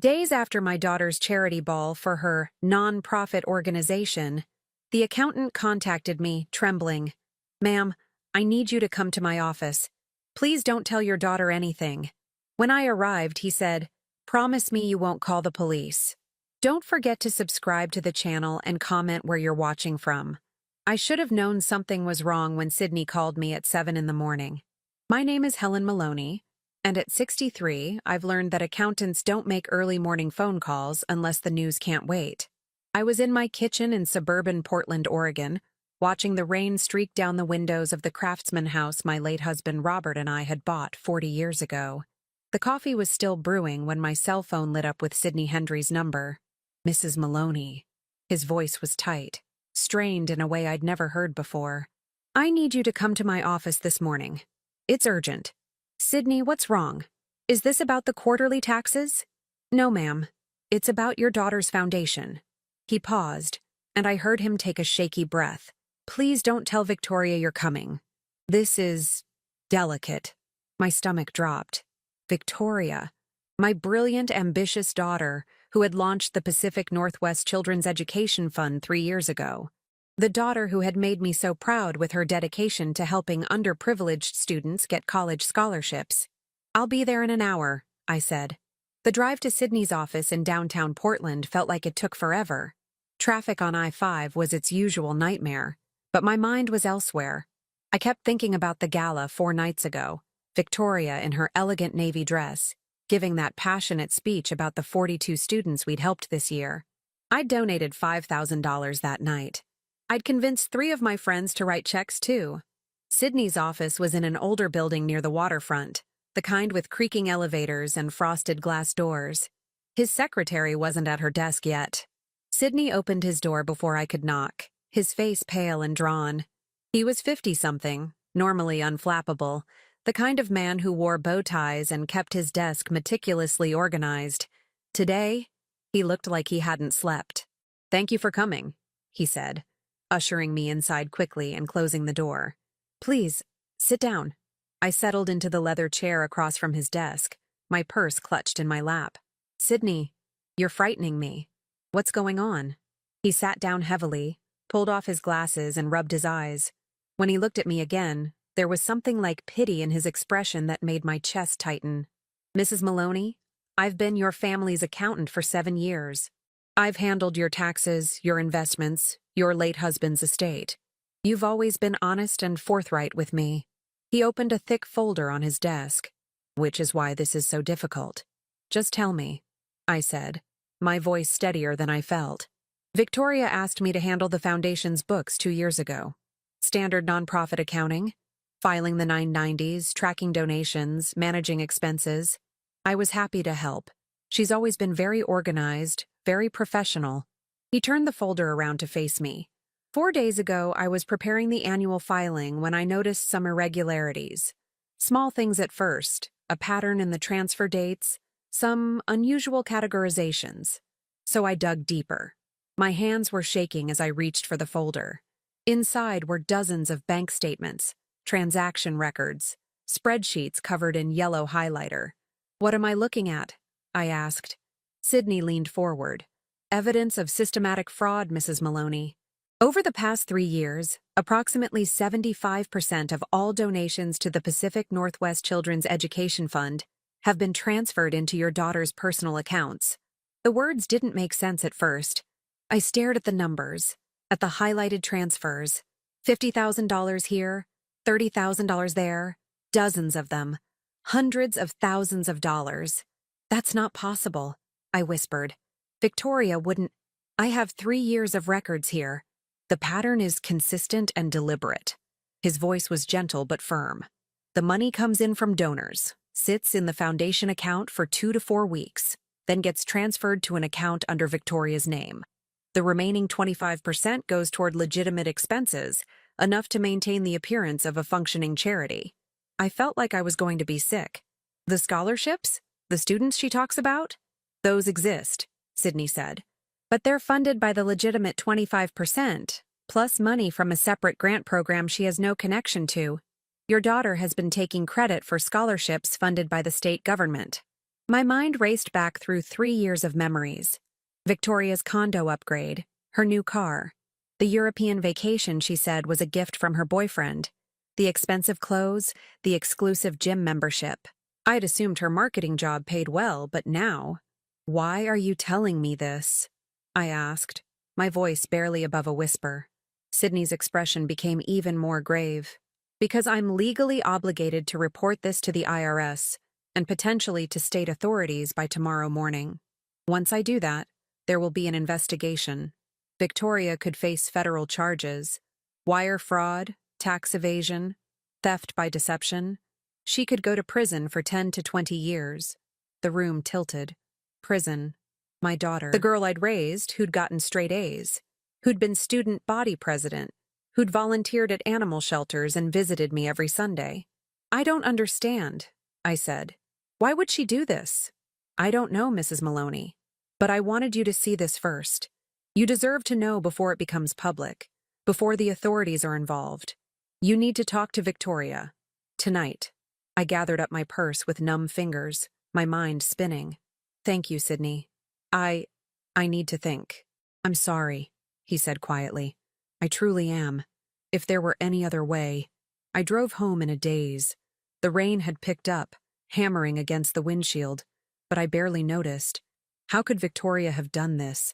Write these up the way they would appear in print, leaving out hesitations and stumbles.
Days after my daughter's charity ball for her non-profit organization, the accountant contacted me, trembling. "Ma'am, I need you to come to my office. Please don't tell your daughter anything." When I arrived, he said, "Promise me you won't call the police. Don't forget to subscribe to the channel and comment where you're watching from." I should have known something was wrong when Sydney called me at 7 in the morning. My name is Helen Maloney, and at 63, I've learned that accountants don't make early morning phone calls unless the news can't wait. I was in my kitchen in suburban Portland, Oregon, watching the rain streak down the windows of the craftsman house my late husband Robert and I had bought 40 years ago. The coffee was still brewing when my cell phone lit up with Sidney Hendry's number. "Mrs. Maloney." His voice was tight, strained in a way I'd never heard before. "I need you to come to my office this morning. It's urgent." "Sidney, what's wrong? Is this about the quarterly taxes?" "No, ma'am. It's about your daughter's foundation." He paused, and I heard him take a shaky breath. "Please don't tell Victoria you're coming. This is delicate." My stomach dropped. Victoria, my brilliant, ambitious daughter who had launched the Pacific Northwest Children's Education Fund 3 years ago. The daughter who had made me so proud with her dedication to helping underprivileged students get college scholarships. "I'll be there in an hour," I said. The drive to Sydney's office in downtown Portland felt like it took forever. Traffic on I-5 was its usual nightmare, but my mind was elsewhere. I kept thinking about the gala 4 nights ago, Victoria in her elegant navy dress, giving that passionate speech about the 42 students we'd helped this year. I'd donated $5,000 that night. I'd convinced 3 of my friends to write checks too. Sydney's office was in an older building near the waterfront, the kind with creaking elevators and frosted glass doors. His secretary wasn't at her desk yet. Sydney opened his door before I could knock, his face pale and drawn. He was 50-something, normally unflappable, the kind of man who wore bow ties and kept his desk meticulously organized. Today, he looked like he hadn't slept. "Thank you for coming," he said, ushering me inside quickly and closing the door. "Please, sit down." I settled into the leather chair across from his desk, my purse clutched in my lap. "Sydney, you're frightening me. What's going on?" He sat down heavily, pulled off his glasses and rubbed his eyes. When he looked at me again, there was something like pity in his expression that made my chest tighten. "Mrs. Maloney, I've been your family's accountant for 7 years. I've handled your taxes, your investments, your late husband's estate. You've always been honest and forthright with me." He opened a thick folder on his desk. "Which is why this is so difficult. Just tell me," I said, my voice steadier than I felt. "Victoria asked me to handle the foundation's books 2 years ago. Standard nonprofit accounting, filing the 990s, tracking donations, managing expenses. I was happy to help. She's always been very organized, very professional." He turned the folder around to face me. 4 days ago, I was preparing the annual filing when I noticed some irregularities. Small things at first, a pattern in the transfer dates, some unusual categorizations. So I dug deeper. My hands were shaking as I reached for the folder. Inside were dozens of bank statements, transaction records, spreadsheets covered in yellow highlighter. "What am I looking at?" I asked. Sydney leaned forward. "Evidence of systematic fraud, Mrs. Maloney. Over the past 3 years, approximately 75% of all donations to the Pacific Northwest Children's Education Fund have been transferred into your daughter's personal accounts." The words didn't make sense at first. I stared at the numbers, at the highlighted transfers. $50,000 here, $30,000 there, dozens of them, hundreds of thousands of dollars. "That's not possible," I whispered. "Victoria wouldn't—" "I have 3 years of records here. The pattern is consistent and deliberate." His voice was gentle but firm. "The money comes in from donors, sits in the foundation account for 2 to 4 weeks, then gets transferred to an account under Victoria's name. The remaining 25% goes toward legitimate expenses, enough to maintain the appearance of a functioning charity." I felt like I was going to be sick. "The scholarships? The students she talks about? Those exist," Sydney said. "But they're funded by the legitimate 25%, plus money from a separate grant program she has no connection to. Your daughter has been taking credit for scholarships funded by the state government." My mind raced back through 3 years of memories. Victoria's condo upgrade, her new car, the European vacation she said was a gift from her boyfriend, the expensive clothes, the exclusive gym membership. I'd assumed her marketing job paid well, but now, why are you telling me this? I asked, my voice barely above a whisper. Sydney's expression became even more grave. Because I'm legally obligated to report this to the IRS and potentially to state authorities by tomorrow morning. Once I do that, there will be an investigation. Victoria could face federal charges, wire fraud, tax evasion, theft by deception. She could go to prison for 10 to 20 years. The room tilted. Prison. My daughter. The girl I'd raised, who'd gotten straight A's, who'd been student body president, who'd volunteered at animal shelters and visited me every Sunday. I don't understand, I said. Why would she do this? I don't know, Mrs. Maloney. But I wanted you to see this first. You deserve to know before it becomes public, before the authorities are involved. You need to talk to Victoria. Tonight. I gathered up my purse with numb fingers, my mind spinning. Thank you, Sydney. I need to think. I'm sorry, he said quietly. I truly am. If there were any other way. I drove home in a daze. The rain had picked up, hammering against the windshield, but I barely noticed. How could Victoria have done this?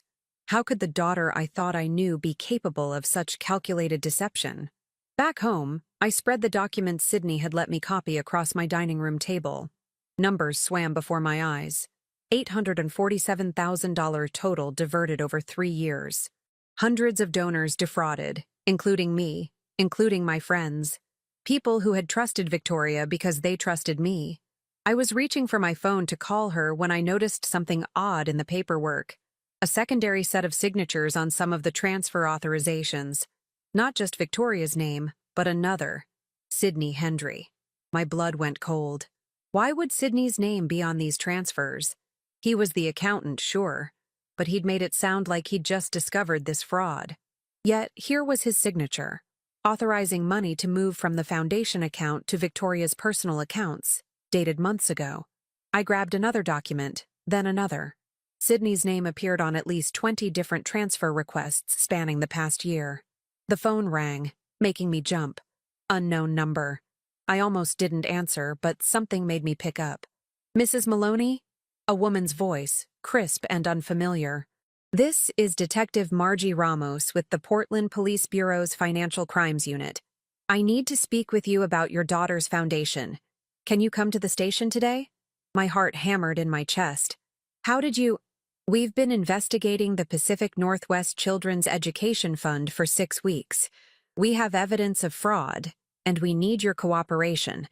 How could the daughter I thought I knew be capable of such calculated deception? Back home, I spread the documents Sydney had let me copy across my dining room table. Numbers swam before my eyes. $847,000 total diverted over 3 years. Hundreds of donors defrauded, including me, including my friends. People who had trusted Victoria because they trusted me. I was reaching for my phone to call her when I noticed something odd in the paperwork. A secondary set of signatures on some of the transfer authorizations. Not just Victoria's name, but another. Sydney Hendry. My blood went cold. Why would Sydney's name be on these transfers? He was the accountant, sure, but he'd made it sound like he'd just discovered this fraud. Yet here was his signature, authorizing money to move from the foundation account to Victoria's personal accounts, dated months ago. I grabbed another document, then another. Sydney's name appeared on at least 20 different transfer requests spanning the past year. The phone rang, making me jump. Unknown number. I almost didn't answer, but something made me pick up. Mrs. Maloney? A woman's voice, crisp and unfamiliar. This is Detective Margie Ramos with the Portland Police Bureau's Financial Crimes Unit. I need to speak with you about your daughter's foundation. Can you come to the station today? My heart hammered in my chest. How did you... We've been investigating the Pacific Northwest Children's Education Fund for 6 weeks. We have evidence of fraud, and we need your cooperation.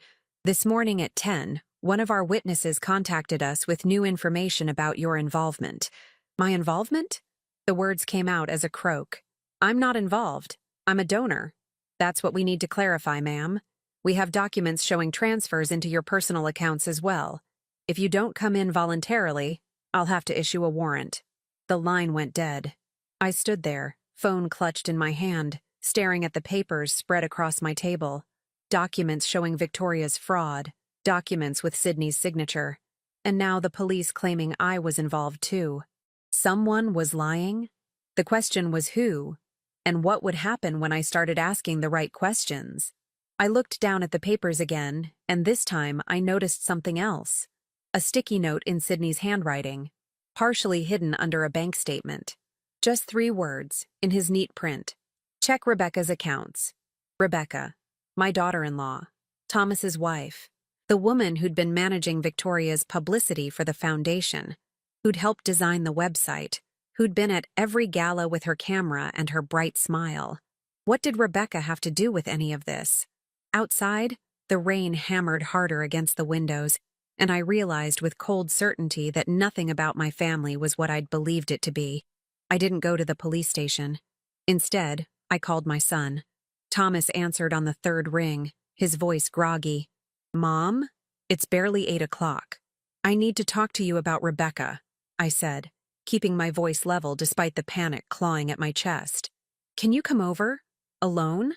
This morning at 10, one of our witnesses contacted us with new information about your involvement. My involvement? The words came out as a croak. I'm not involved. I'm a donor. That's what we need to clarify, ma'am. We have documents showing transfers into your personal accounts as well. If you don't come in voluntarily, I'll have to issue a warrant. The line went dead. I stood there, phone clutched in my hand, staring at the papers spread across my table. Documents showing Victoria's fraud. Documents with Sydney's signature. And now the police claiming I was involved too. Someone was lying? The question was who? And what would happen when I started asking the right questions? I looked down at the papers again, and this time I noticed something else. A sticky note in Sydney's handwriting, partially hidden under a bank statement. Just 3 words, in his neat print. Check Rebecca's accounts. Rebecca, my daughter-in-law, Thomas's wife. The woman who'd been managing Victoria's publicity for the foundation, who'd helped design the website, who'd been at every gala with her camera and her bright smile. What did Rebecca have to do with any of this? Outside, the rain hammered harder against the windows, and I realized with cold certainty that nothing about my family was what I'd believed it to be. I didn't go to the police station. Instead, I called my son. Thomas answered on the 3rd ring, his voice groggy. Mom? It's barely 8 o'clock. I need to talk to you about Rebecca, I said, keeping my voice level despite the panic clawing at my chest. Can you come over? Alone?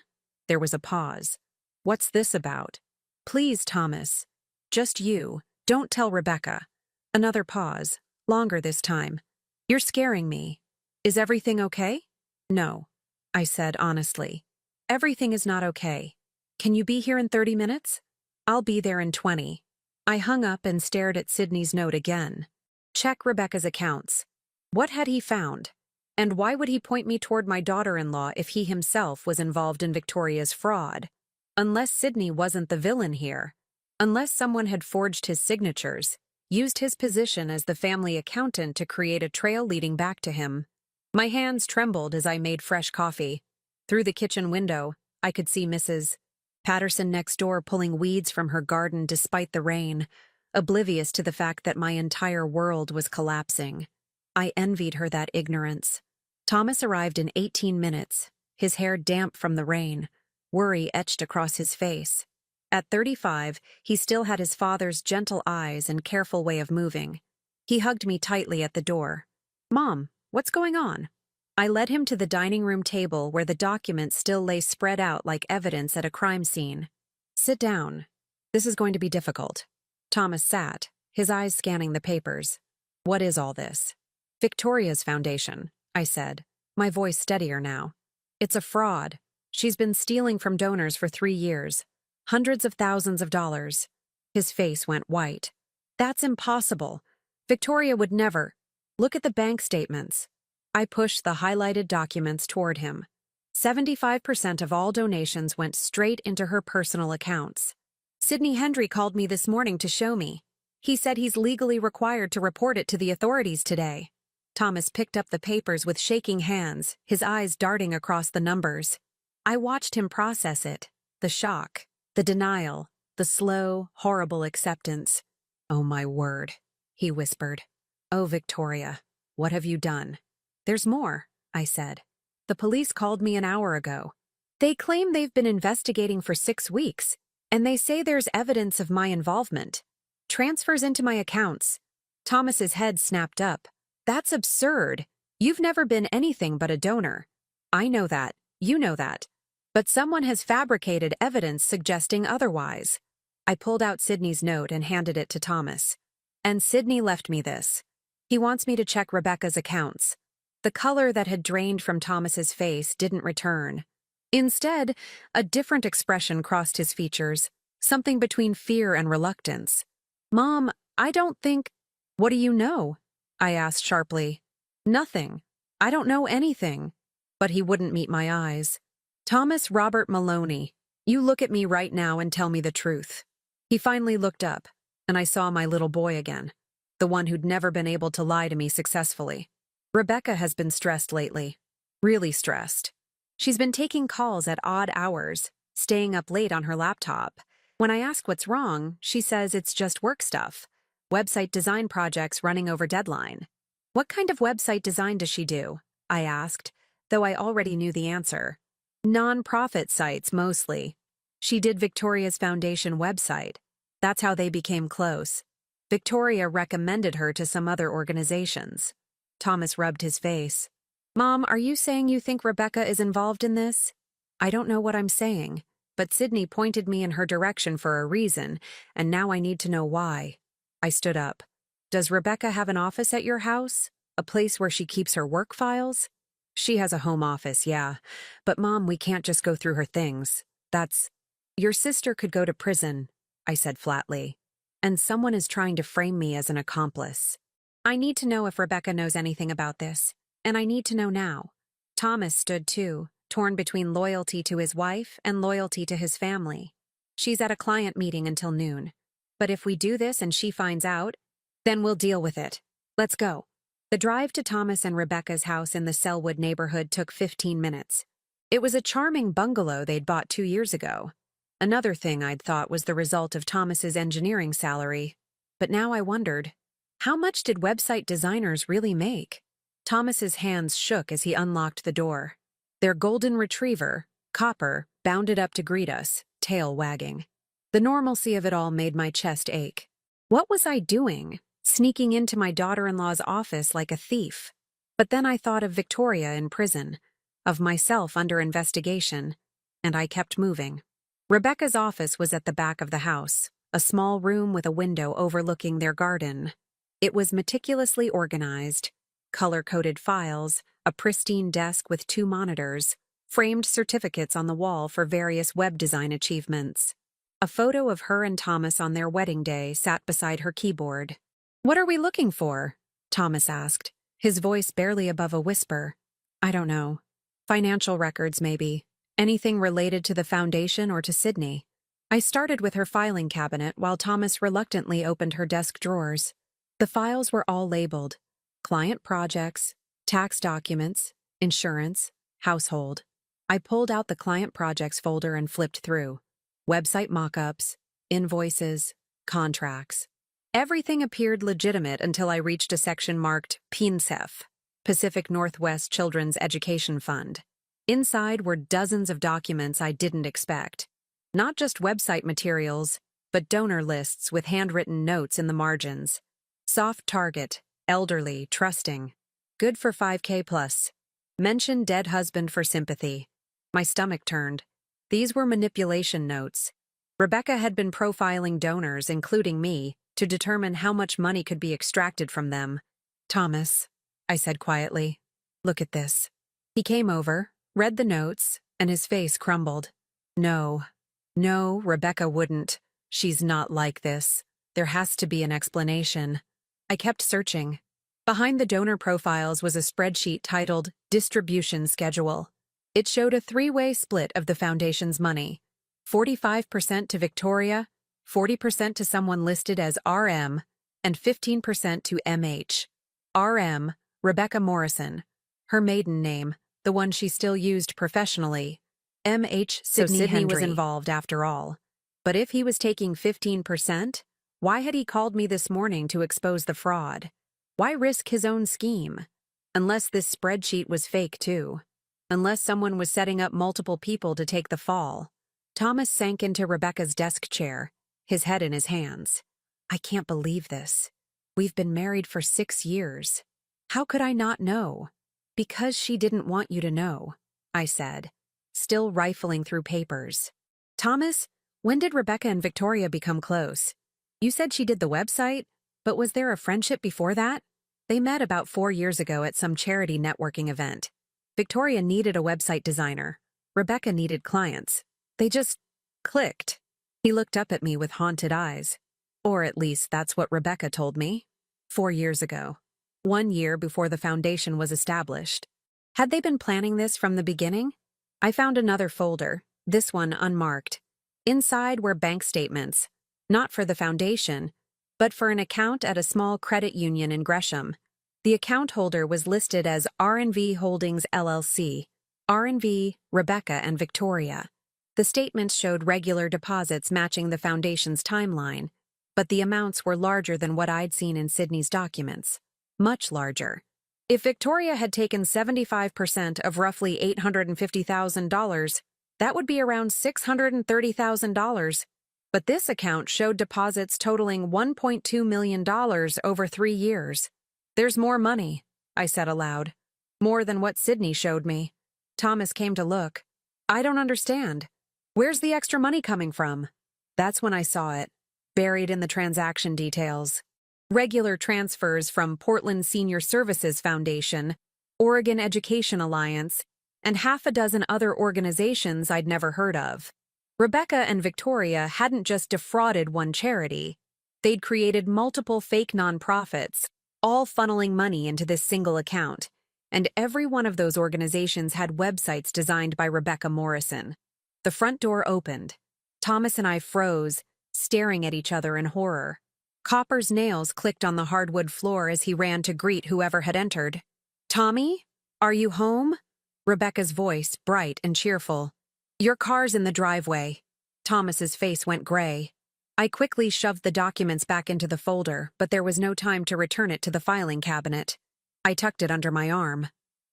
There was a pause. What's this about? Please, Thomas. Just you. Don't tell Rebecca. Another pause, longer this time. You're scaring me. Is everything okay? No, I said honestly. Everything is not okay. Can you be here in 30 minutes? I'll be there in 20. I hung up and stared at Sydney's note again. Check Rebecca's accounts. What had he found? And why would he point me toward my daughter-in-law if he himself was involved in Victoria's fraud? Unless Sydney wasn't the villain here. Unless someone had forged his signatures, used his position as the family accountant to create a trail leading back to him. My hands trembled as I made fresh coffee. Through the kitchen window, I could see Mrs. Patterson next door pulling weeds from her garden despite the rain, oblivious to the fact that my entire world was collapsing. I envied her that ignorance. Thomas arrived in 18 minutes, his hair damp from the rain, worry etched across his face. At 35, he still had his father's gentle eyes and careful way of moving. He hugged me tightly at the door. "Mom, what's going on?" I led him to the dining room table where the documents still lay spread out like evidence at a crime scene. "Sit down. This is going to be difficult." Thomas sat, his eyes scanning the papers. "What is all this?" "Victoria's foundation," I said, my voice steadier now. "It's a fraud. She's been stealing from donors for 3 years. Hundreds of thousands of dollars." His face went white. "That's impossible. Victoria would never. Look at the bank statements." I pushed the highlighted documents toward him. 75% of all donations went straight into her personal accounts. Sidney Hendry called me this morning to show me. He said he's legally required to report it to the authorities today. Thomas picked up the papers with shaking hands, his eyes darting across the numbers. I watched him process it. The shock, the denial, the slow, horrible acceptance. "Oh, my word," he whispered. "Oh, Victoria, what have you done?" "There's more," I said. "The police called me an hour ago. They claim they've been investigating for 6 weeks, and they say there's evidence of my involvement. Transfers into my accounts." Thomas's head snapped up. "That's absurd. You've never been anything but a donor. I know that. You know that. But someone has fabricated evidence suggesting otherwise." I pulled out Sydney's note and handed it to Thomas. "And Sydney left me this. He wants me to check Rebecca's accounts." The color that had drained from Thomas's face didn't return. Instead, a different expression crossed his features, something between fear and reluctance. "Mom, I don't think—" "What do you know?" I asked sharply. "Nothing. I don't know anything." But he wouldn't meet my eyes. "Thomas Robert Maloney, you look at me right now and tell me the truth." He finally looked up, and I saw my little boy again, the one who'd never been able to lie to me successfully. "Rebecca has been stressed lately. Really stressed. She's been taking calls at odd hours, staying up late on her laptop. When I ask what's wrong, she says it's just work stuff. Website design projects running over deadline." "What kind of website design does she do?" I asked, though I already knew the answer. "Non-profit sites, mostly. She did Victoria's Foundation website. That's how they became close. Victoria recommended her to some other organizations." Thomas rubbed his face. "Mom, are you saying you think Rebecca is involved in this?" "I don't know what I'm saying, but Sydney pointed me in her direction for a reason, and now I need to know why." I stood up. "Does Rebecca have an office at your house? A place where she keeps her work files?" "She has a home office, yeah. But Mom, we can't just go through her things. Your sister could go to prison," I said flatly. "And someone is trying to frame me as an accomplice. I need to know if Rebecca knows anything about this, and I need to know now." Thomas stood too, torn between loyalty to his wife and loyalty to his family. "She's at a client meeting until noon. But if we do this and she finds out, then we'll deal with it. Let's go." The drive to Thomas and Rebecca's house in the Selwood neighborhood took 15 minutes. It was a charming bungalow they'd bought 2 years ago. Another thing I'd thought was the result of Thomas's engineering salary. But now I wondered, how much did website designers really make? Thomas's hands shook as he unlocked the door. Their golden retriever, Copper, bounded up to greet us, tail wagging. The normalcy of it all made my chest ache. What was I doing, sneaking into my daughter-in-law's office like a thief? But then I thought of Victoria in prison, of myself under investigation, and I kept moving. Rebecca's office was at the back of the house, a small room with a window overlooking their garden. It was meticulously organized. Color-coded files, a pristine desk with 2 monitors, framed certificates on the wall for various web design achievements. A photo of her and Thomas on their wedding day sat beside her keyboard. "What are we looking for?" Thomas asked, his voice barely above a whisper. "I don't know. Financial records, maybe. Anything related to the foundation or to Sydney." I started with her filing cabinet while Thomas reluctantly opened her desk drawers. The files were all labeled: client projects, tax documents, insurance, household. I pulled out the client projects folder and flipped through. Website mock-ups, invoices, contracts. Everything appeared legitimate until I reached a section marked PNCEF, Pacific Northwest Children's Education Fund. Inside were dozens of documents I didn't expect. Not just website materials, but donor lists with handwritten notes in the margins. Soft target, elderly, trusting. Good for 5K plus. Mention dead husband for sympathy. My stomach turned. These were manipulation notes. Rebecca had been profiling donors, including me, to determine how much money could be extracted from them. "Thomas," I said quietly, "look at this." He came over, read the notes, and his face crumbled. No, Rebecca wouldn't. She's not like this. There has to be an explanation. I kept searching. Behind the donor profiles was a spreadsheet titled Distribution Schedule. It showed a 3-way split of the foundation's money. 45% to Victoria, 40% to someone listed as RM, and 15% to MH. RM, Rebecca Morrison. Her maiden name, the one she still used professionally. MH, Sydney was involved after all. But if he was taking 15%, why had he called me this morning to expose the fraud? Why risk his own scheme? Unless this spreadsheet was fake too. Unless someone was setting up multiple people to take the fall. Thomas sank into Rebecca's desk chair, his head in his hands. "I can't believe this. We've been married for 6 years. How could I not know?" "Because she didn't want you to know," I said, still rifling through papers. "Thomas, when did Rebecca and Victoria become close? You said she did the website, but was there a friendship before that?" "They met about 4 years ago at some charity networking event. Victoria needed a website designer. Rebecca needed clients. They just clicked." He looked up at me with haunted eyes. Or at least that's what Rebecca told me. 4 years ago. 1 year before the foundation was established. Had they been planning this from the beginning? I found another folder, this one unmarked. Inside were bank statements, not for the foundation, but for an account at a small credit union in Gresham. The account holder was listed as R&V Holdings LLC, R&V, Rebecca, and Victoria. The statements showed regular deposits matching the foundation's timeline, but the amounts were larger than what I'd seen in Sydney's documents. Much larger. If Victoria had taken 75% of roughly $850,000, that would be around $630,000. But this account showed deposits totaling $1.2 million over 3 years. "There's more money," I said aloud. "More than what Sydney showed me." Thomas came to look. "I don't understand. Where's the extra money coming from?" That's when I saw it, buried in the transaction details. Regular transfers from Portland Senior Services Foundation, Oregon Education Alliance, and half a dozen other organizations I'd never heard of. Rebecca and Victoria hadn't just defrauded one charity. They'd created multiple fake nonprofits, all funneling money into this single account, and every one of those organizations had websites designed by Rebecca Morrison. The front door opened. Thomas and I froze, staring at each other in horror. Copper's nails clicked on the hardwood floor as he ran to greet whoever had entered. "Tommy? Are you home?" Rebecca's voice, bright and cheerful. "Your car's in the driveway." Thomas's face went gray. I quickly shoved the documents back into the folder, but there was no time to return it to the filing cabinet. I tucked it under my arm.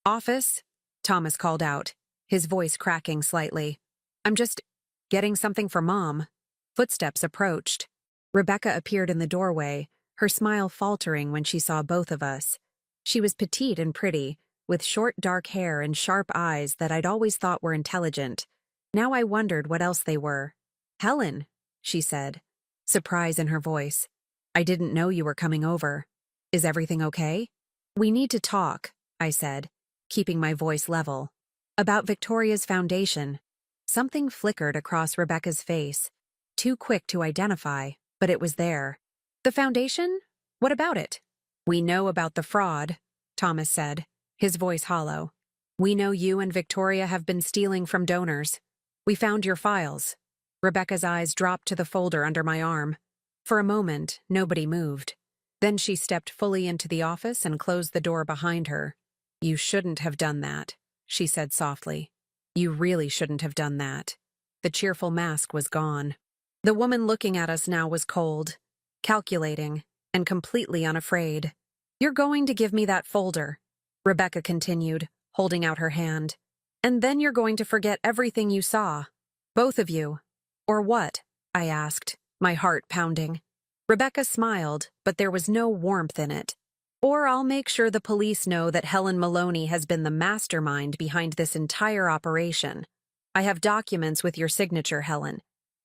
"Office?" Thomas called out, his voice cracking slightly. "I'm just getting something for Mom." Footsteps approached. Rebecca appeared in the doorway, her smile faltering when she saw both of us. She was petite and pretty, with short dark hair and sharp eyes that I'd always thought were intelligent. Now I wondered what else they were. "Helen," she said, surprise in her voice. "I didn't know you were coming over." Is everything okay? We need to talk, I said, keeping my voice level. About Victoria's foundation. Something flickered across Rebecca's face, too quick to identify, but it was there. The foundation? What about it? We know about the fraud, Thomas said, his voice hollow. We know you and Victoria have been stealing from donors. We found your files. Rebecca's eyes dropped to the folder under my arm. For a moment, nobody moved. Then she stepped fully into the office and closed the door behind her. You shouldn't have done that, she said softly. You really shouldn't have done that. The cheerful mask was gone. The woman looking at us now was cold, calculating, and completely unafraid. You're going to give me that folder, Rebecca continued, holding out her hand. And then you're going to forget everything you saw. Both of you. Or what? I asked, my heart pounding. Rebecca smiled, but there was no warmth in it. Or I'll make sure the police know that Helen Maloney has been the mastermind behind this entire operation. I have documents with your signature, Helen.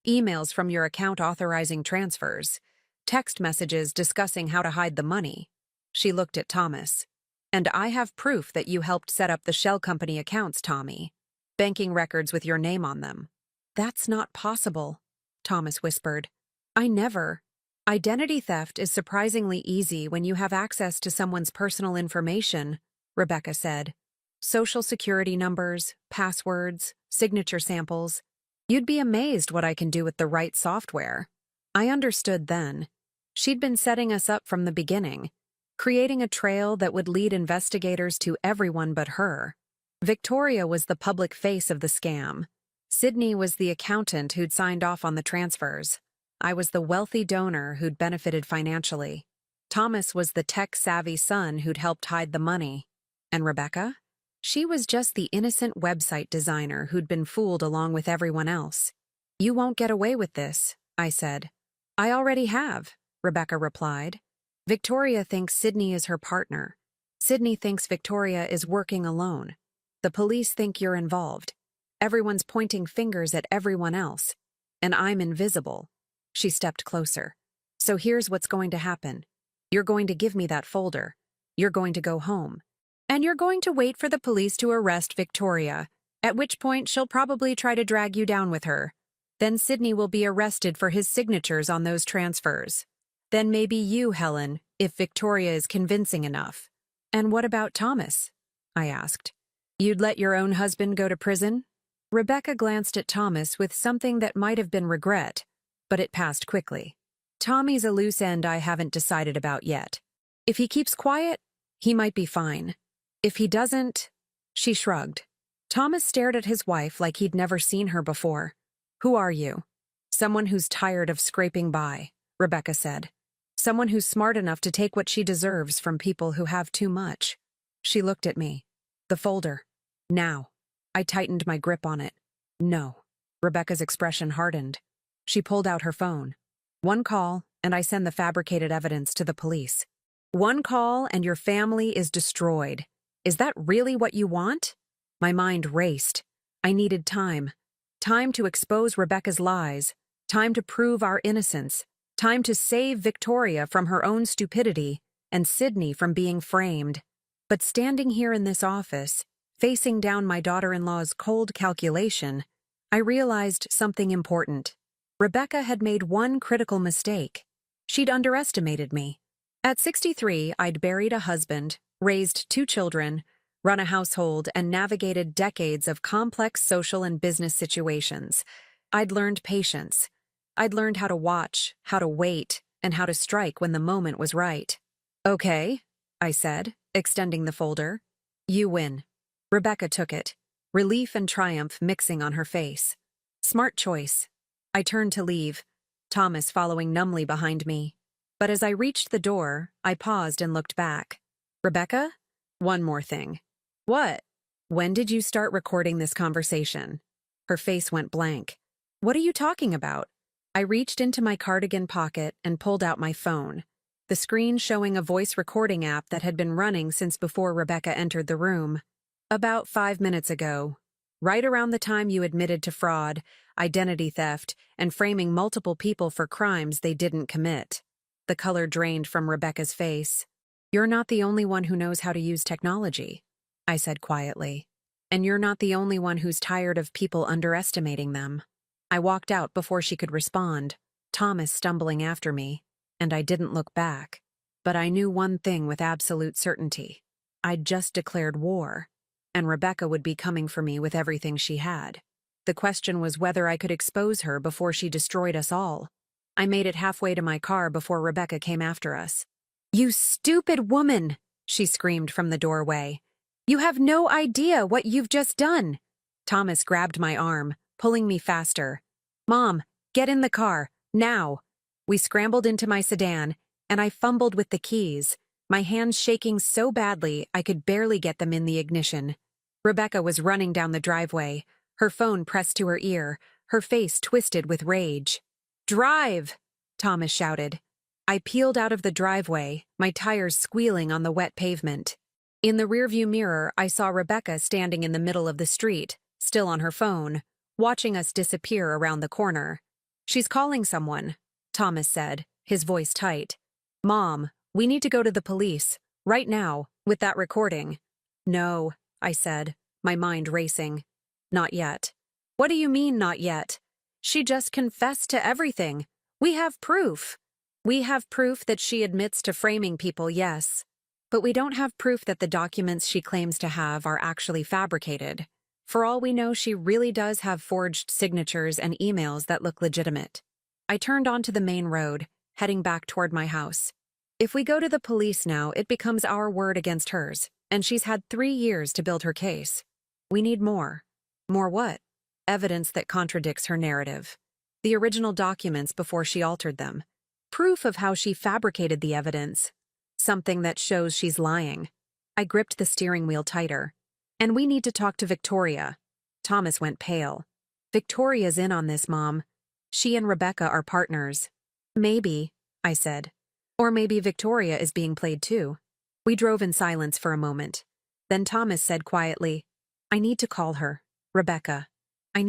Emails from your account authorizing transfers. Text messages discussing how to hide the money. She looked at Thomas. And I have proof that you helped set up the shell company accounts, Tommy. Banking records with your name on them. That's not possible, Thomas whispered. I never. Identity theft is surprisingly easy when you have access to someone's personal information, Rebecca said. Social security numbers, passwords, signature samples. You'd be amazed what I can do with the right software. I understood then. She'd been setting us up from the beginning, creating a trail that would lead investigators to everyone but her. Victoria was the public face of the scam. Sydney was the accountant who'd signed off on the transfers. I was the wealthy donor who'd benefited financially. Thomas was the tech-savvy son who'd helped hide the money. And Rebecca? She was just the innocent website designer who'd been fooled along with everyone else. You won't get away with this, I said. I already have, Rebecca replied. Victoria thinks Sydney is her partner. Sydney thinks Victoria is working alone. The police think you're involved. Everyone's pointing fingers at everyone else. And I'm invisible. She stepped closer. So here's what's going to happen. You're going to give me that folder. You're going to go home. And you're going to wait for the police to arrest Victoria, at which point she'll probably try to drag you down with her. Then Sydney will be arrested for his signatures on those transfers. Then maybe you, Helen, if Victoria is convincing enough. And what about Thomas? I asked. You'd let your own husband go to prison? Rebecca glanced at Thomas with something that might have been regret, but it passed quickly. Tommy's a loose end I haven't decided about yet. If he keeps quiet, he might be fine. If he doesn't, she shrugged. Thomas stared at his wife like he'd never seen her before. Who are you? Someone who's tired of scraping by, Rebecca said. Someone who's smart enough to take what she deserves from people who have too much. She looked at me. The folder. Now. I tightened my grip on it. No. Rebecca's expression hardened. She pulled out her phone. One call, and I send the fabricated evidence to the police. One call, and your family is destroyed. Is that really what you want? My mind raced. I needed time. Time to expose Rebecca's lies. Time to prove our innocence. Time to save Victoria from her own stupidity and Sydney from being framed. But standing here in this office, facing down my daughter-in-law's cold calculation, I realized something important. Rebecca had made one critical mistake. She'd underestimated me. At 63, I'd buried a husband, raised 2 children, run a household, and navigated decades of complex social and business situations. I'd learned patience. I'd learned how to watch, how to wait, and how to strike when the moment was right. Okay, I said, extending the folder. You win. Rebecca took it, relief and triumph mixing on her face. Smart choice. I turned to leave, Thomas following numbly behind me. But as I reached the door, I paused and looked back. Rebecca? One more thing. What? When did you start recording this conversation? Her face went blank. What are you talking about? I reached into my cardigan pocket and pulled out my phone, the screen showing a voice recording app that had been running since before Rebecca entered the room. About 5 minutes ago, right around the time you admitted to fraud, identity theft, and framing multiple people for crimes they didn't commit. The color drained from Rebecca's face. You're not the only one who knows how to use technology, I said quietly. And you're not the only one who's tired of people underestimating them. I walked out before she could respond, Thomas stumbling after me, and I didn't look back. But I knew one thing with absolute certainty. I'd just declared war, and Rebecca would be coming for me with everything she had. The question was whether I could expose her before she destroyed us all. I made it halfway to my car before Rebecca came after us. "You stupid woman!" she screamed from the doorway. "You have no idea what you've just done." Thomas grabbed my arm, pulling me faster. "Mom, get in the car, now." We scrambled into my sedan, and I fumbled with the keys, my hands shaking so badly I could barely get them in the ignition. Rebecca was running down the driveway, her phone pressed to her ear, her face twisted with rage. "Drive!" Thomas shouted. I peeled out of the driveway, my tires squealing on the wet pavement. In the rearview mirror, I saw Rebecca standing in the middle of the street, still on her phone, watching us disappear around the corner. "She's calling someone," Thomas said, his voice tight. "Mom, we need to go to the police, right now, with that recording." "No," I said, my mind racing. "Not yet." "What do you mean, not yet? She just confessed to everything. We have proof." "We have proof that she admits to framing people, yes. But we don't have proof that the documents she claims to have are actually fabricated. For all we know, she really does have forged signatures and emails that look legitimate." I turned onto the main road, heading back toward my house. If we go to the police now, it becomes our word against hers, and she's had 3 years to build her case. We need more. More what? Evidence that contradicts her narrative. The original documents before she altered them. Proof of how she fabricated the evidence. Something that shows she's lying. I gripped the steering wheel tighter. "And we need to talk to Victoria." Thomas went pale. "Victoria's in on this, Mom. She and Rebecca are partners." "Maybe," I said. "Or maybe Victoria is being played too." We drove in silence for a moment. Then Thomas said quietly, "I need to call her, Rebecca. I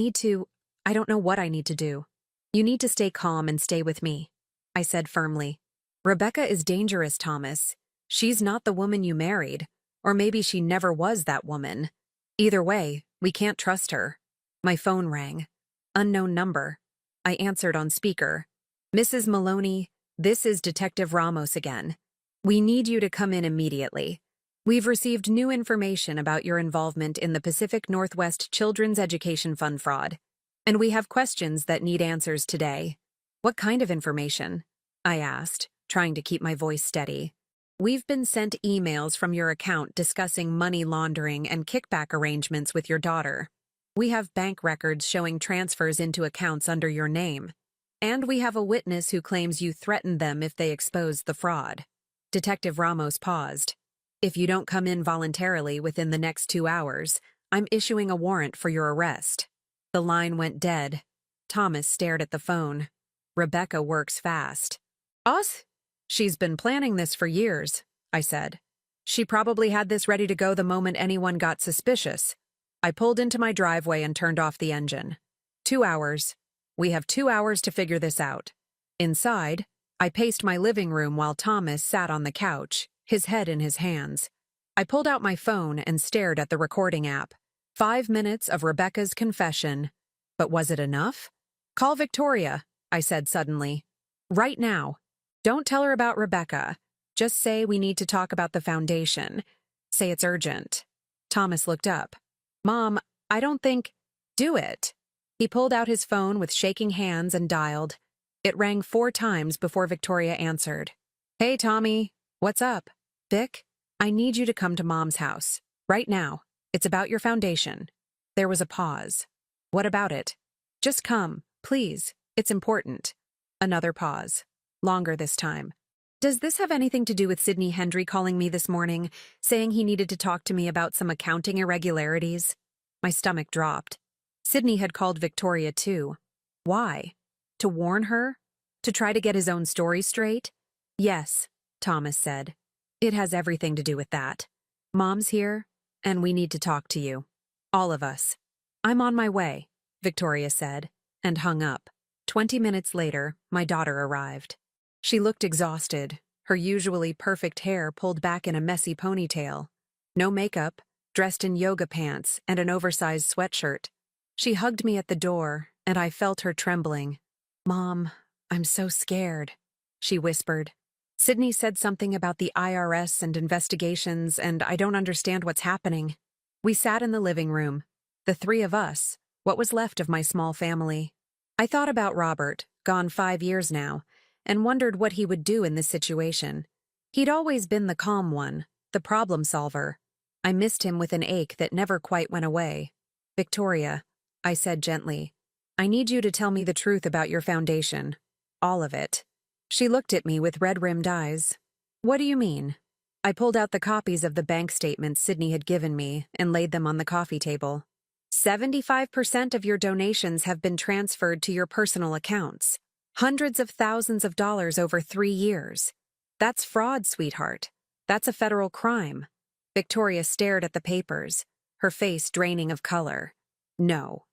don't know what I need to do. You need to stay calm and stay with me," I said firmly. "Rebecca is dangerous, Thomas. She's not the woman you married, or maybe she never was that woman. Either way, we can't trust her." My phone rang. Unknown number. I answered on speaker. "Mrs. Maloney, this is Detective Ramos again. We need you to come in immediately. We've received new information about your involvement in the Pacific Northwest Children's Education Fund fraud, and we have questions that need answers today." "What kind of information?" I asked, trying to keep my voice steady. "We've been sent emails from your account discussing money laundering and kickback arrangements with your daughter. We have bank records showing transfers into accounts under your name. And we have a witness who claims you threatened them if they exposed the fraud." Detective Ramos paused. "If you don't come in voluntarily within the next 2 hours, I'm issuing a warrant for your arrest." The line went dead. Thomas stared at the phone. "Rebecca works fast." "Us? She's been planning this for years," I said. "She probably had this ready to go the moment anyone got suspicious." I pulled into my driveway and turned off the engine. 2 hours. We have 2 hours to figure this out. Inside, I paced my living room while Thomas sat on the couch, his head in his hands. I pulled out my phone and stared at the recording app. 5 minutes of Rebecca's confession. But was it enough? "Call Victoria," I said suddenly. "Right now. Don't tell her about Rebecca. Just say we need to talk about the foundation. Say it's urgent." Thomas looked up. "Mom, I don't think—" "Do it." He pulled out his phone with shaking hands and dialed. It rang 4 times before Victoria answered. "Hey, Tommy. What's up?" "Vic, I need you to come to Mom's house. Right now. It's about your foundation." There was a pause. "What about it?" "Just come, please. It's important." Another pause. Longer this time. "Does this have anything to do with Sidney Hendry calling me this morning, saying he needed to talk to me about some accounting irregularities?" My stomach dropped. Sidney had called Victoria too. Why? To warn her? To try to get his own story straight? "Yes," Thomas said. "It has everything to do with that. Mom's here, and we need to talk to you. All of us." "I'm on my way," Victoria said, and hung up. 20 minutes later, my daughter arrived. She looked exhausted, her usually perfect hair pulled back in a messy ponytail. No makeup, dressed in yoga pants and an oversized sweatshirt. She hugged me at the door, and I felt her trembling. "Mom, I'm so scared," she whispered. "Sydney said something about the IRS and investigations, and I don't understand what's happening." We sat in the living room, the three of us, what was left of my small family. I thought about Robert, gone 5 years now, and wondered what he would do in this situation. He'd always been the calm one, the problem solver. I missed him with an ache that never quite went away. "Victoria," I said gently, "I need you to tell me the truth about your foundation. All of it." She looked at me with red-rimmed eyes. "What do you mean?" I pulled out the copies of the bank statements Sydney had given me and laid them on the coffee table. 75% of your donations have been transferred to your personal accounts. Hundreds of thousands of dollars over 3 years. That's fraud, sweetheart. That's a federal crime. Victoria stared at the papers, her face draining of color. No,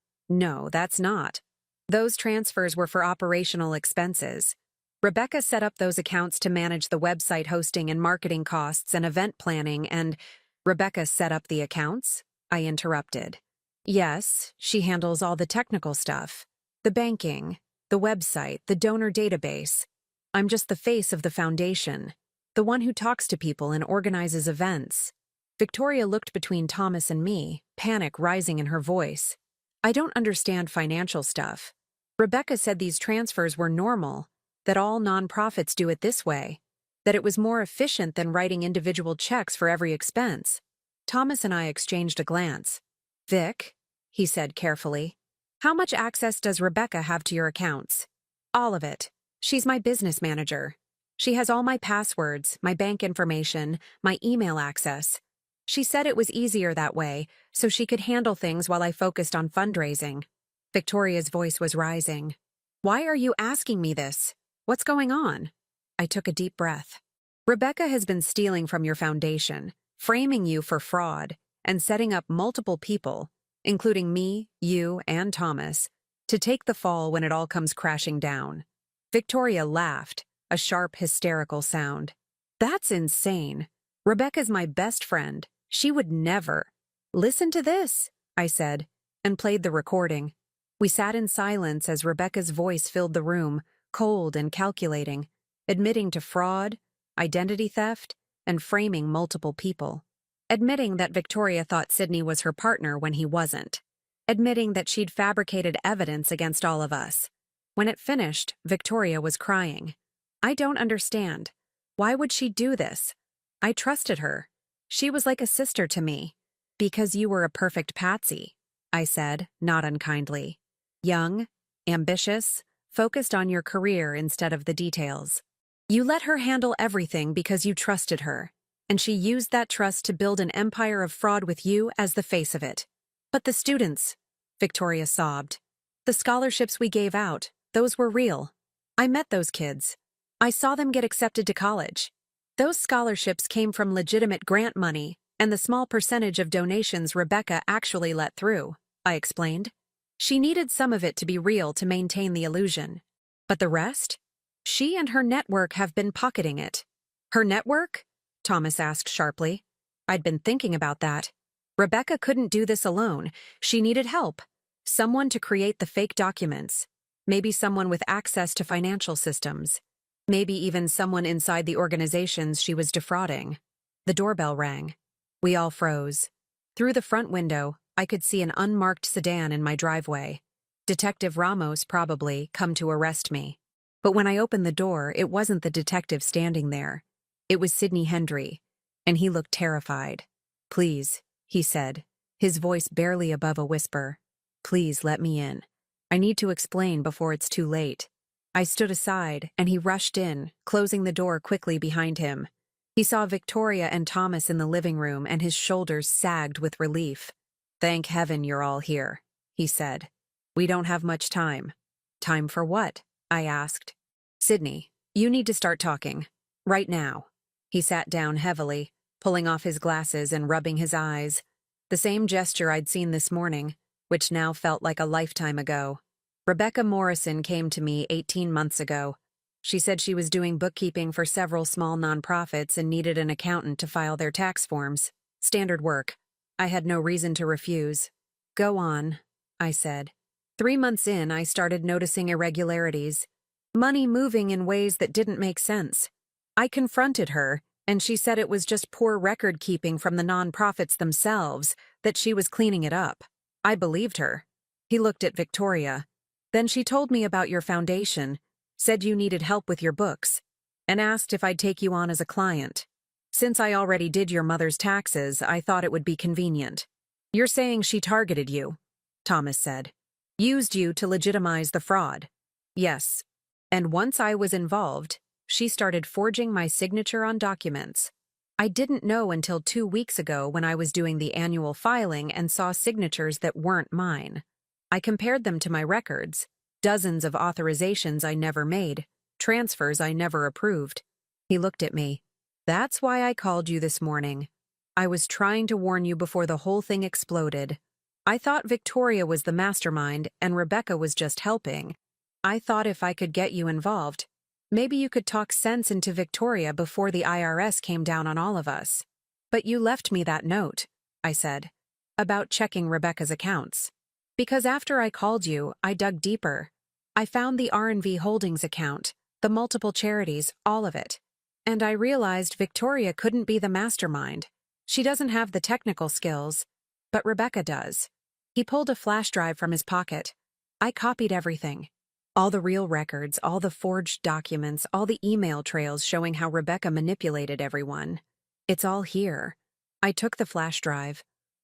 that's not. Those transfers were for operational expenses. Rebecca set up those accounts to manage the website hosting and marketing costs and event planning, and Rebecca set up the accounts? I interrupted. Yes, she handles all the technical stuff. The banking, the website, the donor database. I'm just the face of the foundation, the one who talks to people and organizes events. Victoria looked between Thomas and me, panic rising in her voice. I don't understand financial stuff. Rebecca said these transfers were normal, that all nonprofits do it this way, that it was more efficient than writing individual checks for every expense. Thomas and I exchanged a glance. "Vic," he said carefully, "how much access does Rebecca have to your accounts?" "All of it. She's my business manager. She has all my passwords, my bank information, my email access. She said it was easier that way, so she could handle things while I focused on fundraising." Victoria's voice was rising. "Why are you asking me this? What's going on?" I took a deep breath. "Rebecca has been stealing from your foundation, framing you for fraud, and setting up multiple people, including me, you, and Thomas, to take the fall when it all comes crashing down." Victoria laughed, a sharp, hysterical sound. "That's insane. Rebecca's my best friend. She would never." "Listen to this," I said, and played the recording. We sat in silence as Rebecca's voice filled the room, cold and calculating, admitting to fraud, identity theft, and framing multiple people. Admitting that Victoria thought Sydney was her partner when he wasn't. Admitting that she'd fabricated evidence against all of us. When it finished, Victoria was crying. "I don't understand. Why would she do this? I trusted her. She was like a sister to me." "Because you were a perfect patsy," I said, not unkindly. "Young, ambitious, focused on your career instead of the details. You let her handle everything because you trusted her, and she used that trust to build an empire of fraud with you as the face of it." "But the students," Victoria sobbed. "The scholarships we gave out, those were real. I met those kids. I saw them get accepted to college. Those scholarships came from legitimate grant money and the small percentage of donations Rebecca actually let through," I explained. "She needed some of it to be real to maintain the illusion. But the rest? She and her network have been pocketing it." "Her network?" Thomas asked sharply. I'd been thinking about that. Rebecca couldn't do this alone. She needed help. Someone to create the fake documents. Maybe someone with access to financial systems. Maybe even someone inside the organizations she was defrauding. The doorbell rang. We all froze. Through the front window, I could see an unmarked sedan in my driveway. Detective Ramos, probably, come to arrest me. But when I opened the door, it wasn't the detective standing there. It was Sidney Hendry, and he looked terrified. "Please," he said, his voice barely above a whisper. "Please let me in. I need to explain before it's too late." I stood aside, and he rushed in, closing the door quickly behind him. He saw Victoria and Thomas in the living room, and his shoulders sagged with relief. "Thank heaven you're all here," he said. "We don't have much time." "Time for what?" I asked. "Sydney, you need to start talking. Right now." He sat down heavily, pulling off his glasses and rubbing his eyes. The same gesture I'd seen this morning, which now felt like a lifetime ago. "Rebecca Morrison came to me 18 months ago. She said she was doing bookkeeping for several small nonprofits and needed an accountant to file their tax forms. Standard work. I had no reason to refuse. Go on, I said. 3 months in, I started noticing irregularities. Money moving in ways that didn't make sense. I confronted her, and she said it was just poor record keeping from the nonprofits themselves, that she was cleaning it up. I believed her. He looked at Victoria. Then she told me about your foundation, said you needed help with your books, and asked if I'd take you on as a client. Since I already did your mother's taxes, I thought it would be convenient. You're saying she targeted you, Thomas said. Used you to legitimize the fraud. Yes. And once I was involved, she started forging my signature on documents. I didn't know until 2 weeks ago when I was doing the annual filing and saw signatures that weren't mine. I compared them to my records. Dozens of authorizations I never made, transfers I never approved. He looked at me. That's why I called you this morning. I was trying to warn you before the whole thing exploded. I thought Victoria was the mastermind and Rebecca was just helping. I thought if I could get you involved, maybe you could talk sense into Victoria before the IRS came down on all of us. But you left me that note, I said, about checking Rebecca's accounts. Because after I called you, I dug deeper. I found the R&V Holdings account, the multiple charities, all of it. And I realized Victoria couldn't be the mastermind. She doesn't have the technical skills, but Rebecca does. He pulled a flash drive from his pocket. I copied everything. All the real records, all the forged documents, all the email trails showing how Rebecca manipulated everyone. It's all here. I took the flash drive,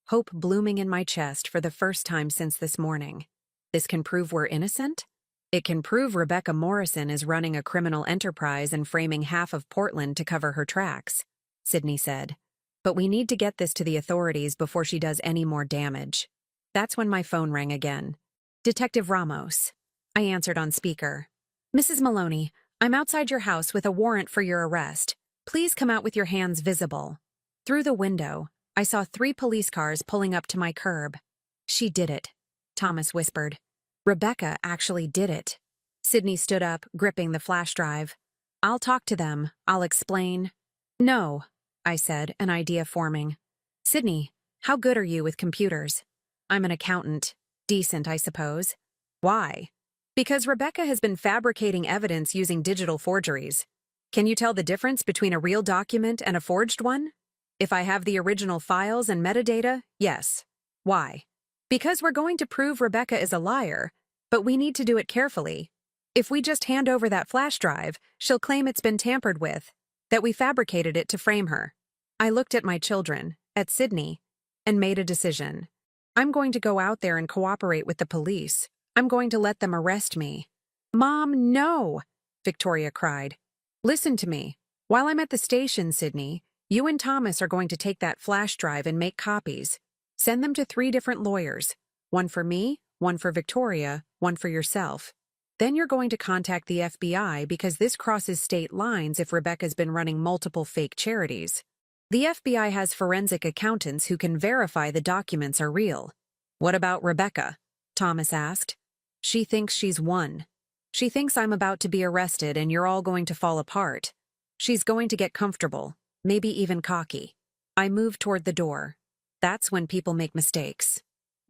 hope blooming in my chest for the first time since this morning. This can prove we're innocent? It can prove Rebecca Morrison is running a criminal enterprise and framing half of Portland to cover her tracks, Sydney said. But we need to get this to the authorities before she does any more damage. That's when my phone rang again. Detective Ramos. I answered on speaker. Mrs. Maloney, I'm outside your house with a warrant for your arrest. Please come out with your hands visible. Through the window, I saw 3 police cars pulling up to my curb. She did it, Thomas whispered. Rebecca actually did it. Sydney stood up, gripping the flash drive. I'll talk to them. I'll explain. No, I said, an idea forming. Sydney, how good are you with computers? I'm an accountant. Decent, I suppose. Why? Because Rebecca has been fabricating evidence using digital forgeries. Can you tell the difference between a real document and a forged one? If I have the original files and metadata, yes. Why? Because we're going to prove Rebecca is a liar, but we need to do it carefully. If we just hand over that flash drive, she'll claim it's been tampered with, that we fabricated it to frame her. I looked at my children, at Sydney, and made a decision. I'm going to go out there and cooperate with the police. I'm going to let them arrest me. Mom, no, Victoria cried. Listen to me. While I'm at the station, Sydney, you and Thomas are going to take that flash drive and make copies. Send them to 3 different lawyers. One for me, one for Victoria, one for yourself. Then you're going to contact the FBI because this crosses state lines if Rebecca's been running multiple fake charities. The FBI has forensic accountants who can verify the documents are real. What about Rebecca? Thomas asked. She thinks she's won. She thinks I'm about to be arrested and you're all going to fall apart. She's going to get comfortable, maybe even cocky. I moved toward the door. That's when people make mistakes.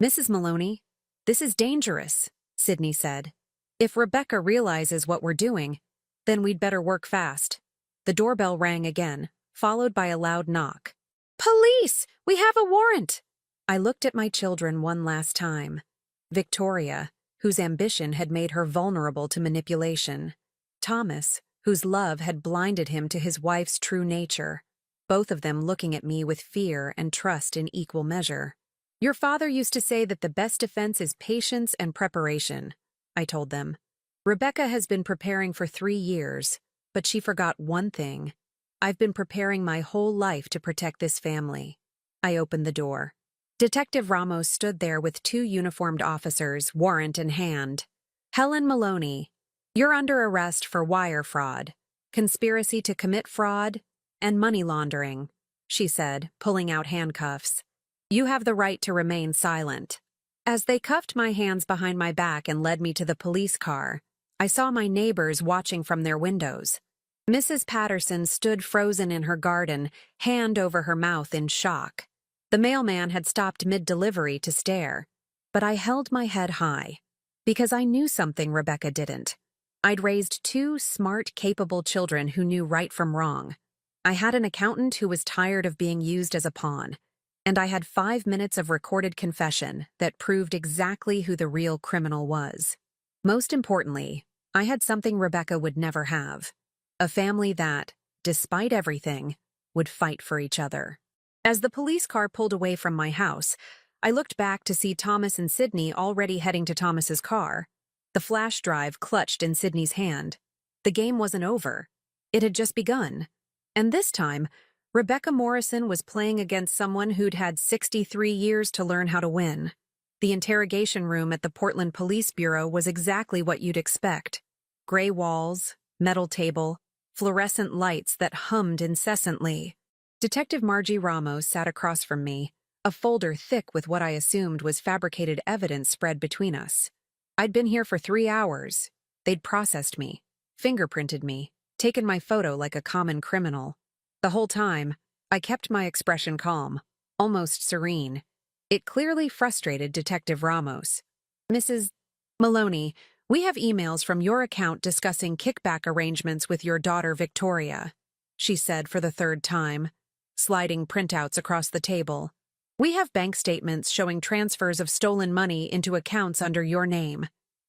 Mrs. Maloney, this is dangerous, Sydney said. If Rebecca realizes what we're doing, then we'd better work fast. The doorbell rang again, followed by a loud knock. Police! We have a warrant! I looked at my children one last time. Victoria, whose ambition had made her vulnerable to manipulation. Thomas, whose love had blinded him to his wife's true nature. Both of them looking at me with fear and trust in equal measure. Your father used to say that the best defense is patience and preparation, I told them. Rebecca has been preparing for 3 years, but she forgot one thing. I've been preparing my whole life to protect this family. I opened the door. Detective Ramos stood there with 2 uniformed officers, warrant in hand. Helen Maloney, you're under arrest for wire fraud, conspiracy to commit fraud, and money laundering, she said, pulling out handcuffs. You have the right to remain silent. As they cuffed my hands behind my back and led me to the police car, I saw my neighbors watching from their windows. Mrs. Patterson stood frozen in her garden, hand over her mouth in shock. The mailman had stopped mid-delivery to stare, but I held my head high, because I knew something Rebecca didn't. I'd raised two smart, capable children who knew right from wrong. I had an accountant who was tired of being used as a pawn, and I had 5 minutes of recorded confession that proved exactly who the real criminal was. Most importantly, I had something Rebecca would never have. A family that, despite everything, would fight for each other. As the police car pulled away from my house, I looked back to see Thomas and Sydney already heading to Thomas's car. The flash drive clutched in Sydney's hand. The game wasn't over. It had just begun. And this time, Rebecca Morrison was playing against someone who'd had 63 years to learn how to win. The interrogation room at the Portland Police Bureau was exactly what you'd expect. Gray walls, metal table, fluorescent lights that hummed incessantly. Detective Margie Ramos sat across from me, a folder thick with what I assumed was fabricated evidence spread between us. I'd been here for 3 hours. They'd processed me, fingerprinted me, taken my photo like a common criminal. The whole time, I kept my expression calm, almost serene. It clearly frustrated Detective Ramos. "Mrs. Maloney, we have emails from your account discussing kickback arrangements with your daughter Victoria," she said for the 3rd time, sliding printouts across the table. "We have bank statements showing transfers of stolen money into accounts under your name.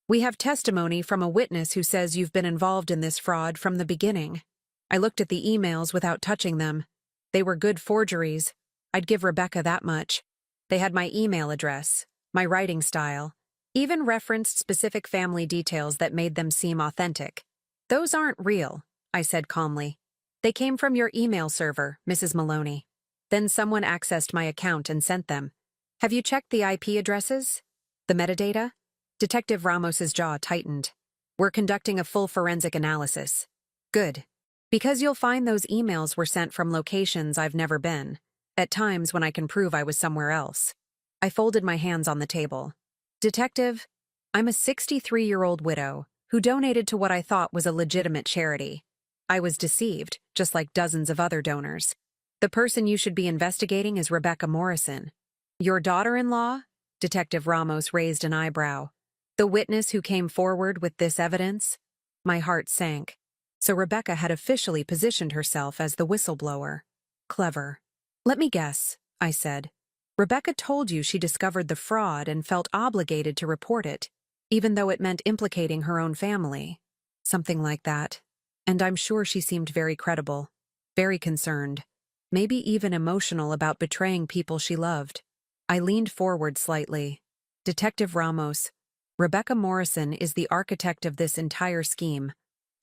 We have testimony from a witness who says you've been involved in this fraud from the beginning." I looked at the emails without touching them. They were good forgeries. I'd give Rebecca that much. They had my email address, my writing style, even referenced specific family details that made them seem authentic. "Those aren't real," I said calmly. "They came from your email server, Mrs. Maloney. Then someone accessed my account and sent them. Have you checked the IP addresses? The metadata?" Detective Ramos's jaw tightened. "We're conducting a full forensic analysis." "Good. Because you'll find those emails were sent from locations I've never been, at times when I can prove I was somewhere else." I folded my hands on the table. "Detective, I'm a 63-year-old widow who donated to what I thought was a legitimate charity. I was deceived, just like dozens of other donors. The person you should be investigating is Rebecca Morrison." "Your daughter-in-law?" Detective Ramos raised an eyebrow. "The witness who came forward with this evidence?" My heart sank. So Rebecca had officially positioned herself as the whistleblower. Clever. "Let me guess," I said. "Rebecca told you she discovered the fraud and felt obligated to report it, even though it meant implicating her own family." "Something like that. And I'm sure she seemed very credible, very concerned, maybe even emotional about betraying people she loved." I leaned forward slightly. "Detective Ramos, Rebecca Morrison is the architect of this entire scheme.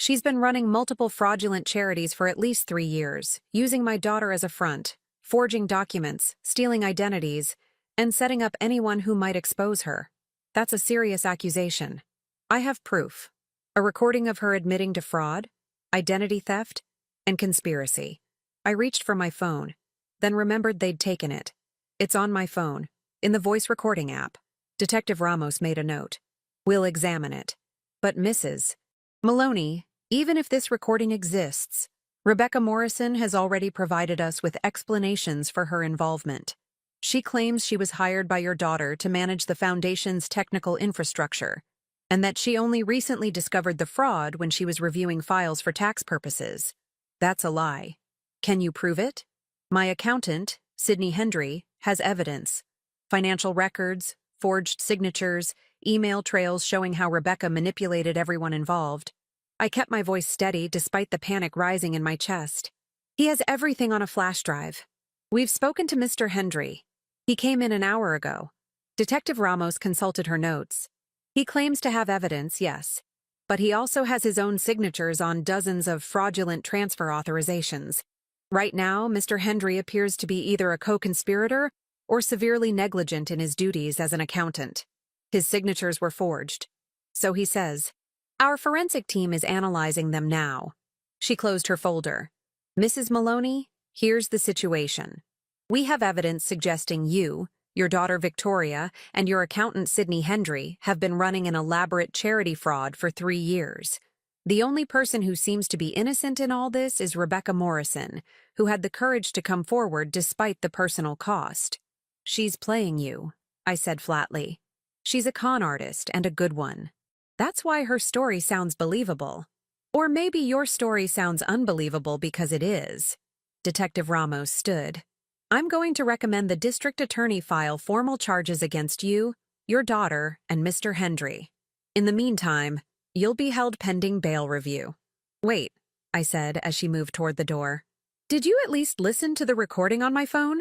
She's been running multiple fraudulent charities for at least 3 years, using my daughter as a front, forging documents, stealing identities, and setting up anyone who might expose her. That's a serious accusation. I have proof. A recording of her admitting to fraud, identity theft, and conspiracy." I reached for my phone, then remembered they'd taken it. "It's on my phone, in the voice recording app." Detective Ramos made a note. "We'll examine it. But Mrs. Maloney, even if this recording exists, Rebecca Morrison has already provided us with explanations for her involvement. She claims she was hired by your daughter to manage the foundation's technical infrastructure, and that she only recently discovered the fraud when she was reviewing files for tax purposes. That's a lie. Can you prove it?" "My accountant, Sydney Hendry, has evidence. Financial records, forged signatures, email trails showing how Rebecca manipulated everyone involved." I kept my voice steady despite the panic rising in my chest. "He has everything on a flash drive. We've spoken to Mr. Hendry. He came in an hour ago." Detective Ramos consulted her notes. "He claims to have evidence, yes, but he also has his own signatures on dozens of fraudulent transfer authorizations. Right now, Mr. Hendry appears to be either a co-conspirator or severely negligent in his duties as an accountant. His signatures were forged. So he says. Our forensic team is analyzing them now." She closed her folder. "Mrs. Maloney, here's the situation. We have evidence suggesting you, your daughter Victoria, and your accountant Sydney Hendry have been running an elaborate charity fraud for 3 years. The only person who seems to be innocent in all this is Rebecca Morrison, who had the courage to come forward despite the personal cost. She's playing you, I said flatly. She's a con artist and a good one. That's why her story sounds believable. Or maybe your story sounds unbelievable because it is. Detective Ramos stood. I'm going to recommend the district attorney file formal charges against you, your daughter, and Mr. Hendry. In the meantime, you'll be held pending bail review. Wait, I said as she moved toward the door. Did you at least listen to the recording on my phone?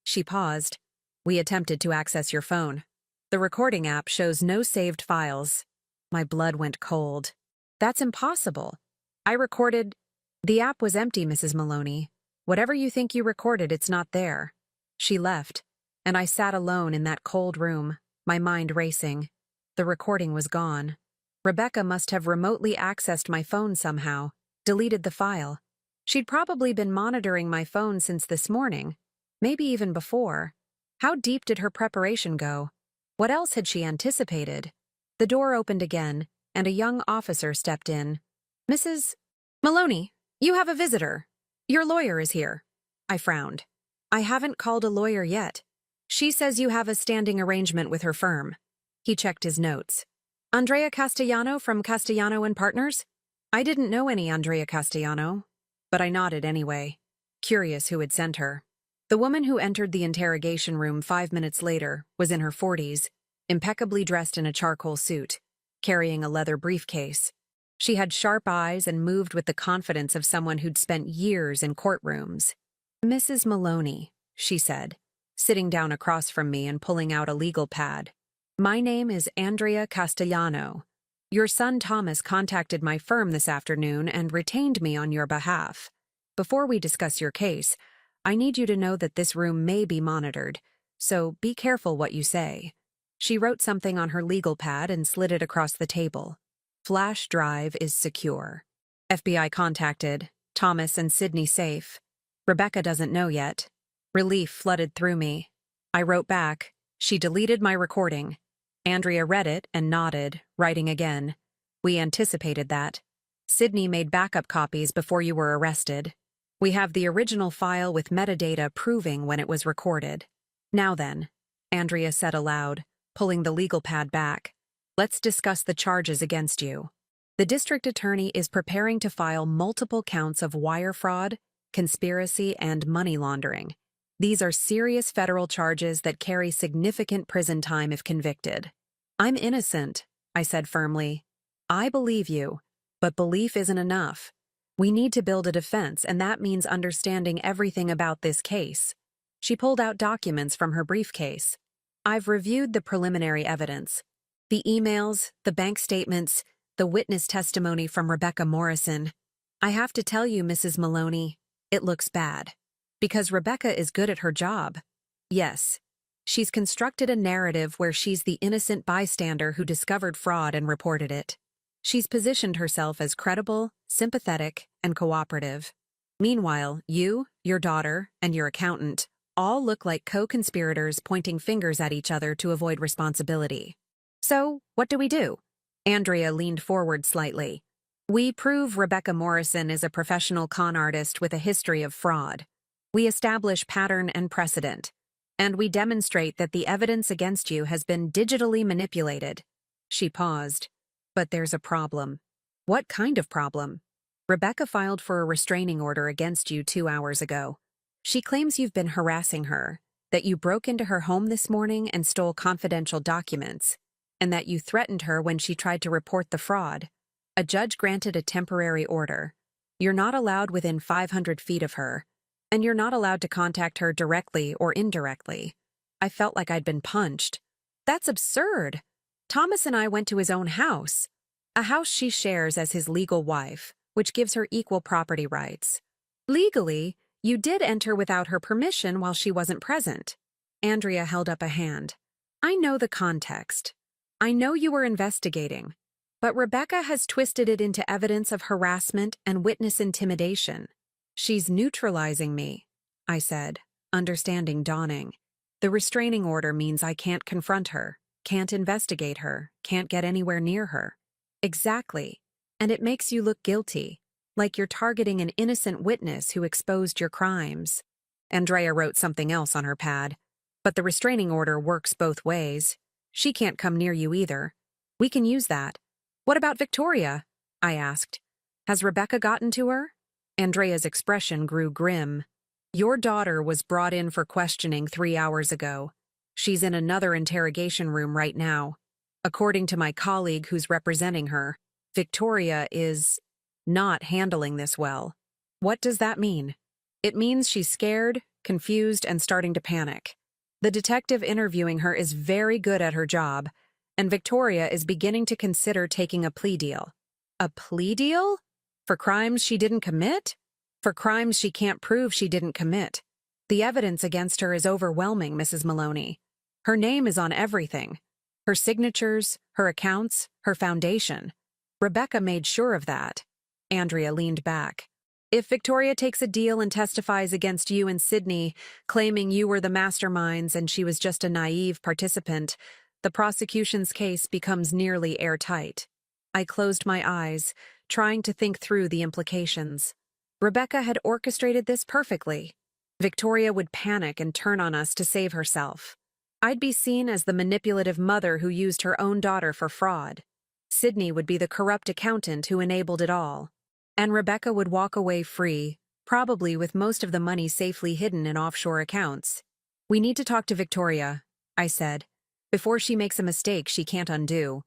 She paused. We attempted to access your phone. The recording app shows no saved files. My blood went cold. That's impossible. I recorded. The app was empty, Mrs. Maloney. Whatever you think you recorded, it's not there. She left, and I sat alone in that cold room, my mind racing. The recording was gone. Rebecca must have remotely accessed my phone somehow, deleted the file. She'd probably been monitoring my phone since this morning, maybe even before. How deep did her preparation go? What else had she anticipated? The door opened again, and a young officer stepped in. Mrs. Maloney, you have a visitor. Your lawyer is here. I frowned. I haven't called a lawyer yet. She says you have a standing arrangement with her firm. He checked his notes. Andrea Castellano from Castellano and Partners? I didn't know any Andrea Castellano, but I nodded anyway, curious who had sent her. The woman who entered the interrogation room 5 minutes later was in her 40s, impeccably dressed in a charcoal suit, carrying a leather briefcase. She had sharp eyes and moved with the confidence of someone who'd spent years in courtrooms. Mrs. Maloney, she said, sitting down across from me and pulling out a legal pad. My name is Andrea Castellano. Your son Thomas contacted my firm this afternoon and retained me on your behalf. Before we discuss your case, I need you to know that this room may be monitored, so be careful what you say. She wrote something on her legal pad and slid it across the table. Flash drive is secure. FBI contacted. Thomas and Sydney safe. Rebecca doesn't know yet. Relief flooded through me. I wrote back. She deleted my recording. Andrea read it and nodded, writing again. We anticipated that. Sydney made backup copies before you were arrested. We have the original file with metadata proving when it was recorded. Now then, Andrea said aloud, pulling the legal pad back. Let's discuss the charges against you. The district attorney is preparing to file multiple counts of wire fraud, conspiracy, and money laundering. These are serious federal charges that carry significant prison time if convicted. I'm innocent, I said firmly. I believe you, but belief isn't enough. We need to build a defense, and that means understanding everything about this case. She pulled out documents from her briefcase. I've reviewed the preliminary evidence. The emails, the bank statements, the witness testimony from Rebecca Morrison. I have to tell you, Mrs. Maloney, it looks bad. Because Rebecca is good at her job. Yes, she's constructed a narrative where she's the innocent bystander who discovered fraud and reported it. She's positioned herself as credible, sympathetic, and cooperative. Meanwhile, you, your daughter, and your accountant all look like co-conspirators pointing fingers at each other to avoid responsibility. So, what do we do? Andrea leaned forward slightly. We prove Rebecca Morrison is a professional con artist with a history of fraud. We establish pattern and precedent. And we demonstrate that the evidence against you has been digitally manipulated. She paused. But there's a problem. What kind of problem? Rebecca filed for a restraining order against you 2 hours ago. She claims you've been harassing her, that you broke into her home this morning and stole confidential documents, and that you threatened her when she tried to report the fraud. A judge granted a temporary order. You're not allowed within 500 feet of her, and you're not allowed to contact her directly or indirectly. I felt like I'd been punched. That's absurd. Thomas and I went to his own house, a house she shares as his legal wife, which gives her equal property rights. Legally, you did enter without her permission while she wasn't present. Andrea held up a hand. I know the context. I know you were investigating, but Rebecca has twisted it into evidence of harassment and witness intimidation. She's neutralizing me, I said, understanding dawning. The restraining order means I can't confront her, can't investigate her, can't get anywhere near her. Exactly. And it makes you look guilty, like you're targeting an innocent witness who exposed your crimes. Andrea wrote something else on her pad. But the restraining order works both ways. She can't come near you either. We can use that. What about Victoria? I asked. Has Rebecca gotten to her? Andrea's expression grew grim. Your daughter was brought in for questioning 3 hours ago. She's in another interrogation room right now. According to my colleague who's representing her, Victoria is not handling this well. What does that mean? It means she's scared, confused, and starting to panic. The detective interviewing her is very good at her job, and Victoria is beginning to consider taking a plea deal. A plea deal? For crimes she didn't commit? For crimes she can't prove she didn't commit. The evidence against her is overwhelming, Mrs. Maloney. Her name is on everything. Her signatures, her accounts, her foundation. Rebecca made sure of that. Andrea leaned back. If Victoria takes a deal and testifies against you and Sydney, claiming you were the masterminds and she was just a naive participant, the prosecution's case becomes nearly airtight. I closed my eyes, trying to think through the implications. Rebecca had orchestrated this perfectly. Victoria would panic and turn on us to save herself. I'd be seen as the manipulative mother who used her own daughter for fraud. Sydney would be the corrupt accountant who enabled it all. And Rebecca would walk away free, probably with most of the money safely hidden in offshore accounts. We need to talk to Victoria, I said. Before she makes a mistake she can't undo.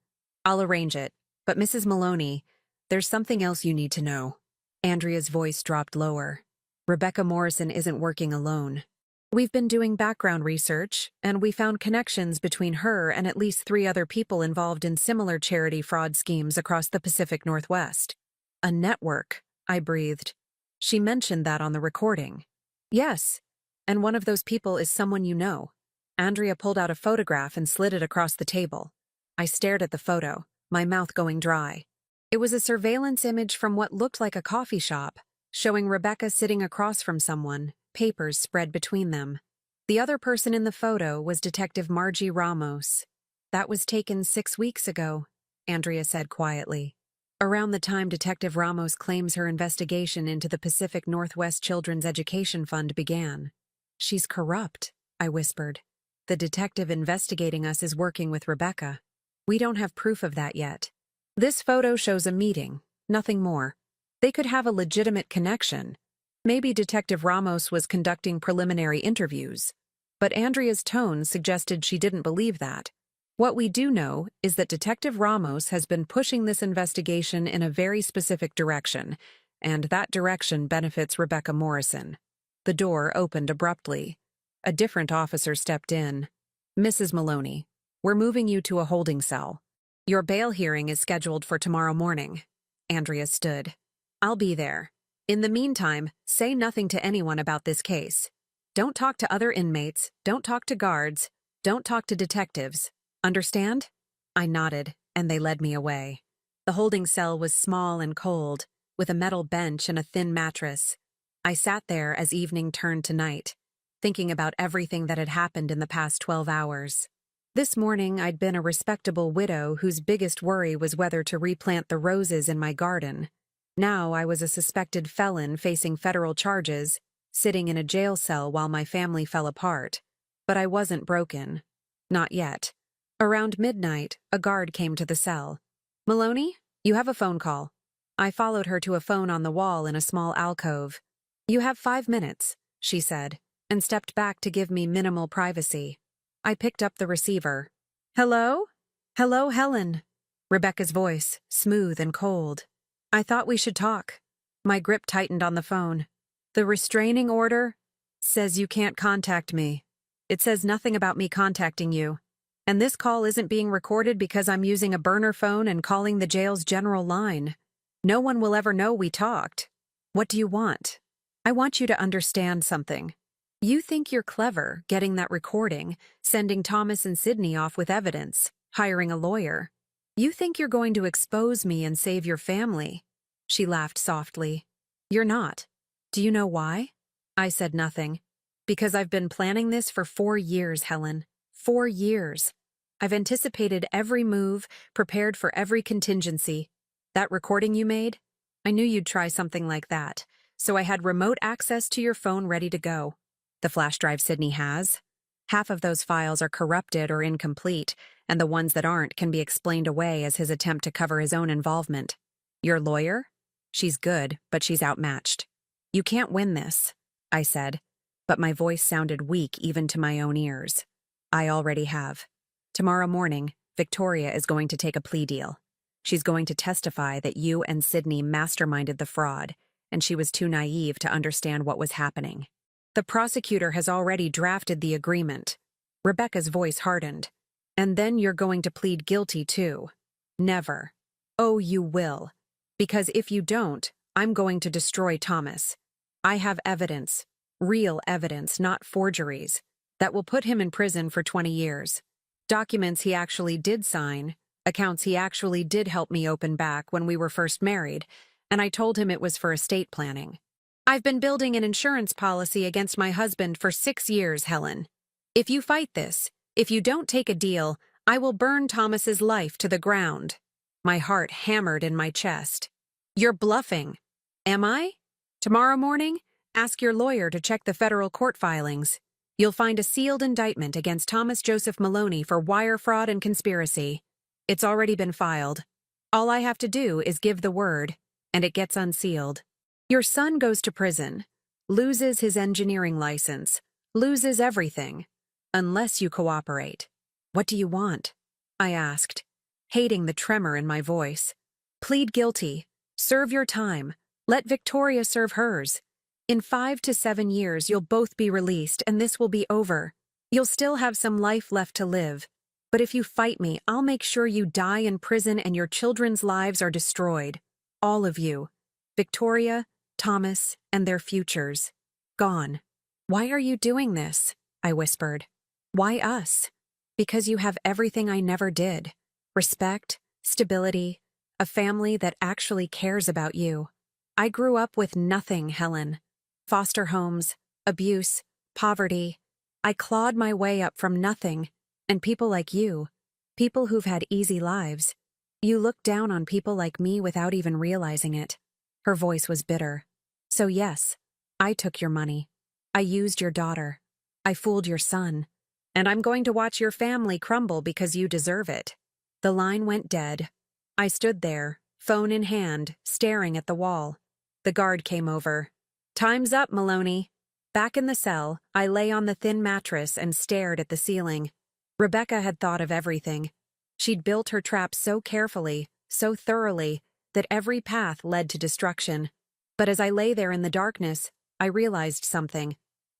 I'll arrange it. But Mrs. Maloney, there's something else you need to know. Andrea's voice dropped lower. Rebecca Morrison isn't working alone. We've been doing background research, and we found connections between her and at least 3 other people involved in similar charity fraud schemes across the Pacific Northwest. A network, I breathed. She mentioned that on the recording. Yes, and one of those people is someone you know. Andrea pulled out a photograph and slid it across the table. I stared at the photo, my mouth going dry. It was a surveillance image from what looked like a coffee shop, showing Rebecca sitting across from someone, papers spread between them. The other person in the photo was Detective Margie Ramos. That was taken 6 weeks ago, Andrea said quietly. Around the time Detective Ramos claims her investigation into the Pacific Northwest Children's Education Fund began. She's corrupt, I whispered. The detective investigating us is working with Rebecca. We don't have proof of that yet. This photo shows a meeting, nothing more. They could have a legitimate connection. Maybe Detective Ramos was conducting preliminary interviews. But Andrea's tone suggested she didn't believe that. What we do know is that Detective Ramos has been pushing this investigation in a very specific direction, and that direction benefits Rebecca Morrison. The door opened abruptly. A different officer stepped in. Mrs. Maloney, we're moving you to a holding cell. Your bail hearing is scheduled for tomorrow morning. Andrea stood. I'll be there. In the meantime, say nothing to anyone about this case. Don't talk to other inmates, don't talk to guards, don't talk to detectives. Understand? I nodded, and they led me away. The holding cell was small and cold, with a metal bench and a thin mattress. I sat there as evening turned to night, thinking about everything that had happened in the past 12 hours. This morning I'd been a respectable widow whose biggest worry was whether to replant the roses in my garden. Now I was a suspected felon facing federal charges, sitting in a jail cell while my family fell apart. But I wasn't broken. Not yet. Around midnight, a guard came to the cell. Maloney, you have a phone call. I followed her to a phone on the wall in a small alcove. You have 5 minutes, she said, and stepped back to give me minimal privacy. I picked up the receiver. Hello? Hello, Helen. Rebecca's voice, smooth and cold. I thought we should talk. My grip tightened on the phone. The restraining order says you can't contact me. It says nothing about me contacting you. And this call isn't being recorded because I'm using a burner phone and calling the jail's general line. No one will ever know we talked. What do you want? I want you to understand something. You think you're clever, getting that recording, sending Thomas and Sydney off with evidence, hiring a lawyer. You think you're going to expose me and save your family. She laughed softly. You're not. Do you know why? I said nothing. Because I've been planning this for 4 years, Helen. 4 years. I've anticipated every move, prepared for every contingency. That recording you made? I knew you'd try something like that, so I had remote access to your phone ready to go. The flash drive Sydney has. Half of those files are corrupted or incomplete, and the ones that aren't can be explained away as his attempt to cover his own involvement. Your lawyer? She's good, but she's outmatched. You can't win this, I said, but my voice sounded weak even to my own ears. I already have. Tomorrow morning, Victoria is going to take a plea deal. She's going to testify that you and Sydney masterminded the fraud, and she was too naive to understand what was happening. The prosecutor has already drafted the agreement. Rebecca's voice hardened. And then you're going to plead guilty too. Never. Oh, you will. Because if you don't, I'm going to destroy Thomas. I have evidence, real evidence, not forgeries, that will put him in prison for 20 years. Documents he actually did sign, accounts he actually did help me open back when we were first married, and I told him it was for estate planning. I've been building an insurance policy against my husband for 6 years, Helen. If you fight this, if you don't take a deal, I will burn Thomas's life to the ground. My heart hammered in my chest. You're bluffing. Am I? Tomorrow morning, ask your lawyer to check the federal court filings. You'll find a sealed indictment against Thomas Joseph Maloney for wire fraud and conspiracy. It's already been filed. All I have to do is give the word, and it gets unsealed. Your son goes to prison, loses his engineering license, loses everything, unless you cooperate. What do you want? I asked, hating the tremor in my voice. Plead guilty. Serve your time. Let Victoria serve hers. In 5 to 7 years, you'll both be released, and this will be over. You'll still have some life left to live. But if you fight me, I'll make sure you die in prison and your children's lives are destroyed. All of you. Victoria, Thomas, and their futures. Gone. Why are you doing this? I whispered. Why us? Because you have everything I never did. Respect, stability, a family that actually cares about you. I grew up with nothing, Helen. Foster homes, abuse, poverty. I clawed my way up from nothing, and people like you, people who've had easy lives. You look down on people like me without even realizing it. Her voice was bitter. So yes, I took your money. I used your daughter. I fooled your son. And I'm going to watch your family crumble because you deserve it. The line went dead. I stood there, phone in hand, staring at the wall. The guard came over. Time's up, Maloney. Back in the cell, I lay on the thin mattress and stared at the ceiling. Rebecca had thought of everything. She'd built her trap so carefully, so thoroughly, that every path led to destruction. But as I lay there in the darkness, I realized something.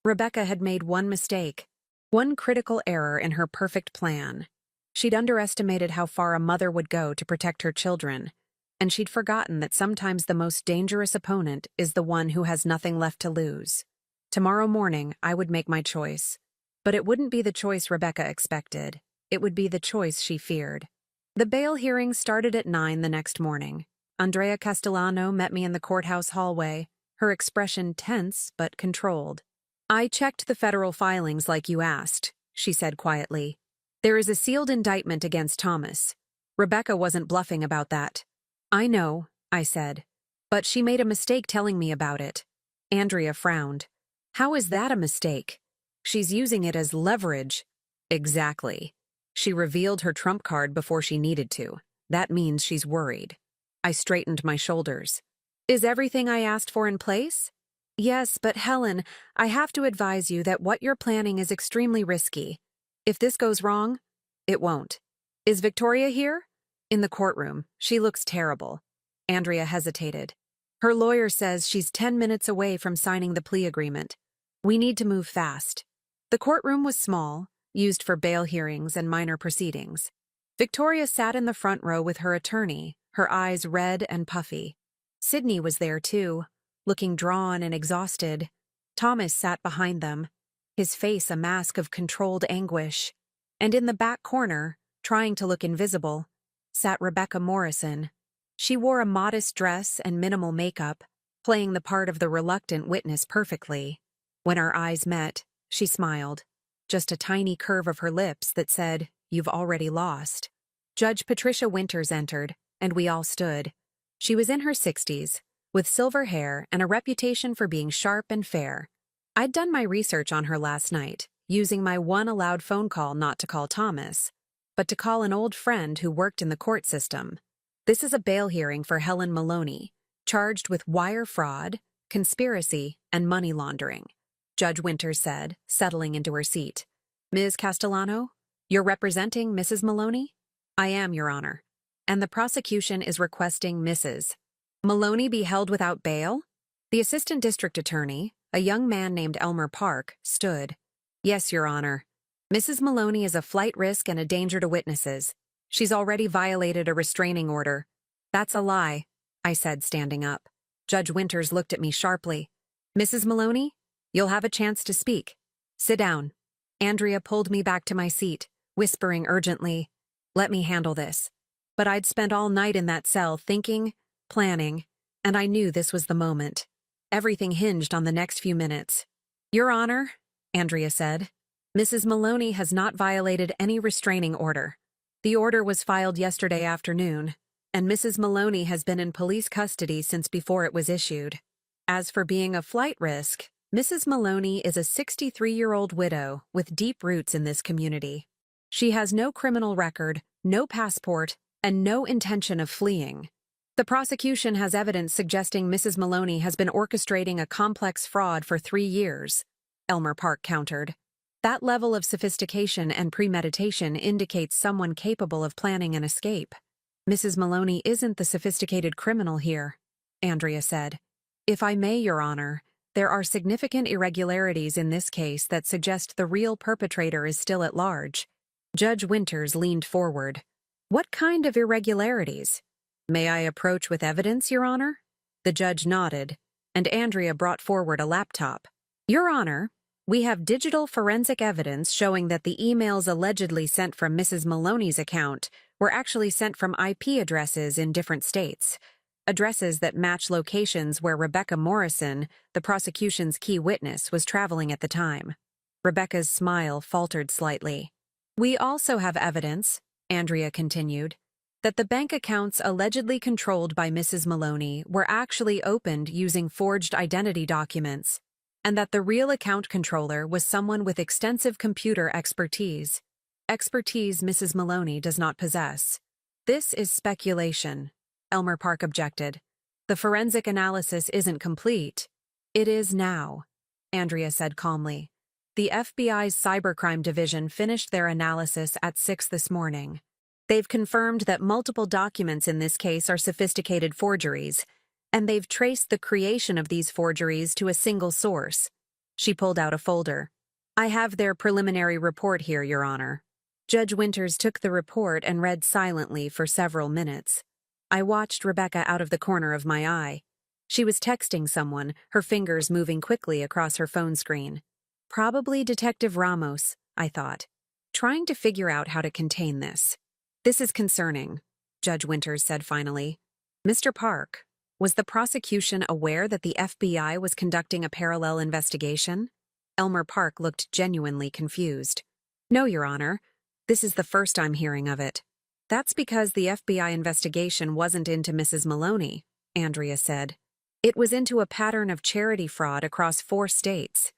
Rebecca had made one mistake, one critical error in her perfect plan. She'd underestimated how far a mother would go to protect her children, and she'd forgotten that sometimes the most dangerous opponent is the one who has nothing left to lose. Tomorrow morning, I would make my choice. But it wouldn't be the choice Rebecca expected. It would be the choice she feared. The bail hearing started at 9 the next morning. Andrea Castellano met me in the courthouse hallway, her expression tense but controlled. I checked the federal filings like you asked, she said quietly. There is a sealed indictment against Thomas. Rebecca wasn't bluffing about that. I know, I said. But she made a mistake telling me about it. Andrea frowned. How is that a mistake? She's using it as leverage. Exactly. She revealed her trump card before she needed to. That means she's worried. I straightened my shoulders. Is everything I asked for in place? Yes, but Helen, I have to advise you that what you're planning is extremely risky. If this goes wrong, it won't. Is Victoria here? In the courtroom. She looks terrible. Andrea hesitated. Her lawyer says she's 10 minutes away from signing the plea agreement. We need to move fast. The courtroom was small, used for bail hearings and minor proceedings. Victoria sat in the front row with her attorney, her eyes red and puffy. Sydney was there too, looking drawn and exhausted. Thomas sat behind them, his face a mask of controlled anguish. And in the back corner, trying to look invisible, sat Rebecca Morrison. She wore a modest dress and minimal makeup, playing the part of the reluctant witness perfectly. When our eyes met, She smiled. Just a tiny curve of her lips that said, "You've already lost." Judge Patricia Winters entered, and we all stood. She was in her 60s, with silver hair and a reputation for being sharp and fair. I'd done my research on her last night, using my one allowed phone call not to call Thomas, but to call an old friend who worked in the court system. This is a bail hearing for Helen Maloney, charged with wire fraud, conspiracy, and money laundering, Judge Winters said, settling into her seat. Ms. Castellano, you're representing Mrs. Maloney? I am, Your Honor. And the prosecution is requesting Mrs. Maloney be held without bail? The assistant district attorney, a young man named Elmer Park, stood. Yes, Your Honor. Mrs. Maloney is a flight risk and a danger to witnesses. She's already violated a restraining order. That's a lie, I said, standing up. Judge Winters looked at me sharply. Mrs. Maloney, you'll have a chance to speak. Sit down. Andrea pulled me back to my seat, whispering urgently, let me handle this. But I'd spent all night in that cell thinking, planning, and I knew this was the moment. Everything hinged on the next few minutes. Your Honor, Andrea said, Mrs. Maloney has not violated any restraining order. The order was filed yesterday afternoon, and Mrs. Maloney has been in police custody since before it was issued. As for being a flight risk, Mrs. Maloney is a 63-year-old widow with deep roots in this community. She has no criminal record, no passport, and no intention of fleeing. The prosecution has evidence suggesting Mrs. Maloney has been orchestrating a complex fraud for 3 years, Elmer Park countered. That level of sophistication and premeditation indicates someone capable of planning an escape. Mrs. Maloney isn't the sophisticated criminal here, Andrea said. If I may, Your Honor, there are significant irregularities in this case that suggest the real perpetrator is still at large. Judge Winters leaned forward. What kind of irregularities? May I approach with evidence, Your Honor? The judge nodded, and Andrea brought forward a laptop. Your Honor, we have digital forensic evidence showing that the emails allegedly sent from Mrs. Maloney's account were actually sent from IP addresses in different states, addresses that match locations where Rebecca Morrison, the prosecution's key witness, was traveling at the time. Rebecca's smile faltered slightly. We also have evidence, Andrea continued, that the bank accounts allegedly controlled by Mrs. Maloney were actually opened using forged identity documents, and that the real account controller was someone with extensive computer expertise Mrs. Maloney does not possess. This is speculation, Elmer Park objected. The forensic analysis isn't complete. It is now, Andrea said calmly. The FBI's cybercrime division finished their analysis at 6 this morning. They've confirmed that multiple documents in this case are sophisticated forgeries, and they've traced the creation of these forgeries to a single source. She pulled out a folder. I have their preliminary report here, Your Honor. Judge Winters took the report and read silently for several minutes. I watched Rebecca out of the corner of my eye. She was texting someone, her fingers moving quickly across her phone screen. Probably Detective Ramos, I thought, trying to figure out how to contain this. This is concerning, Judge Winters said finally. Mr. Park, was the prosecution aware that the FBI was conducting a parallel investigation? Elmer Park looked genuinely confused. No, Your Honor. This is the first I'm hearing of it. That's because the FBI investigation wasn't into Mrs. Maloney, Andrea said. It was into a pattern of charity fraud across 4 states.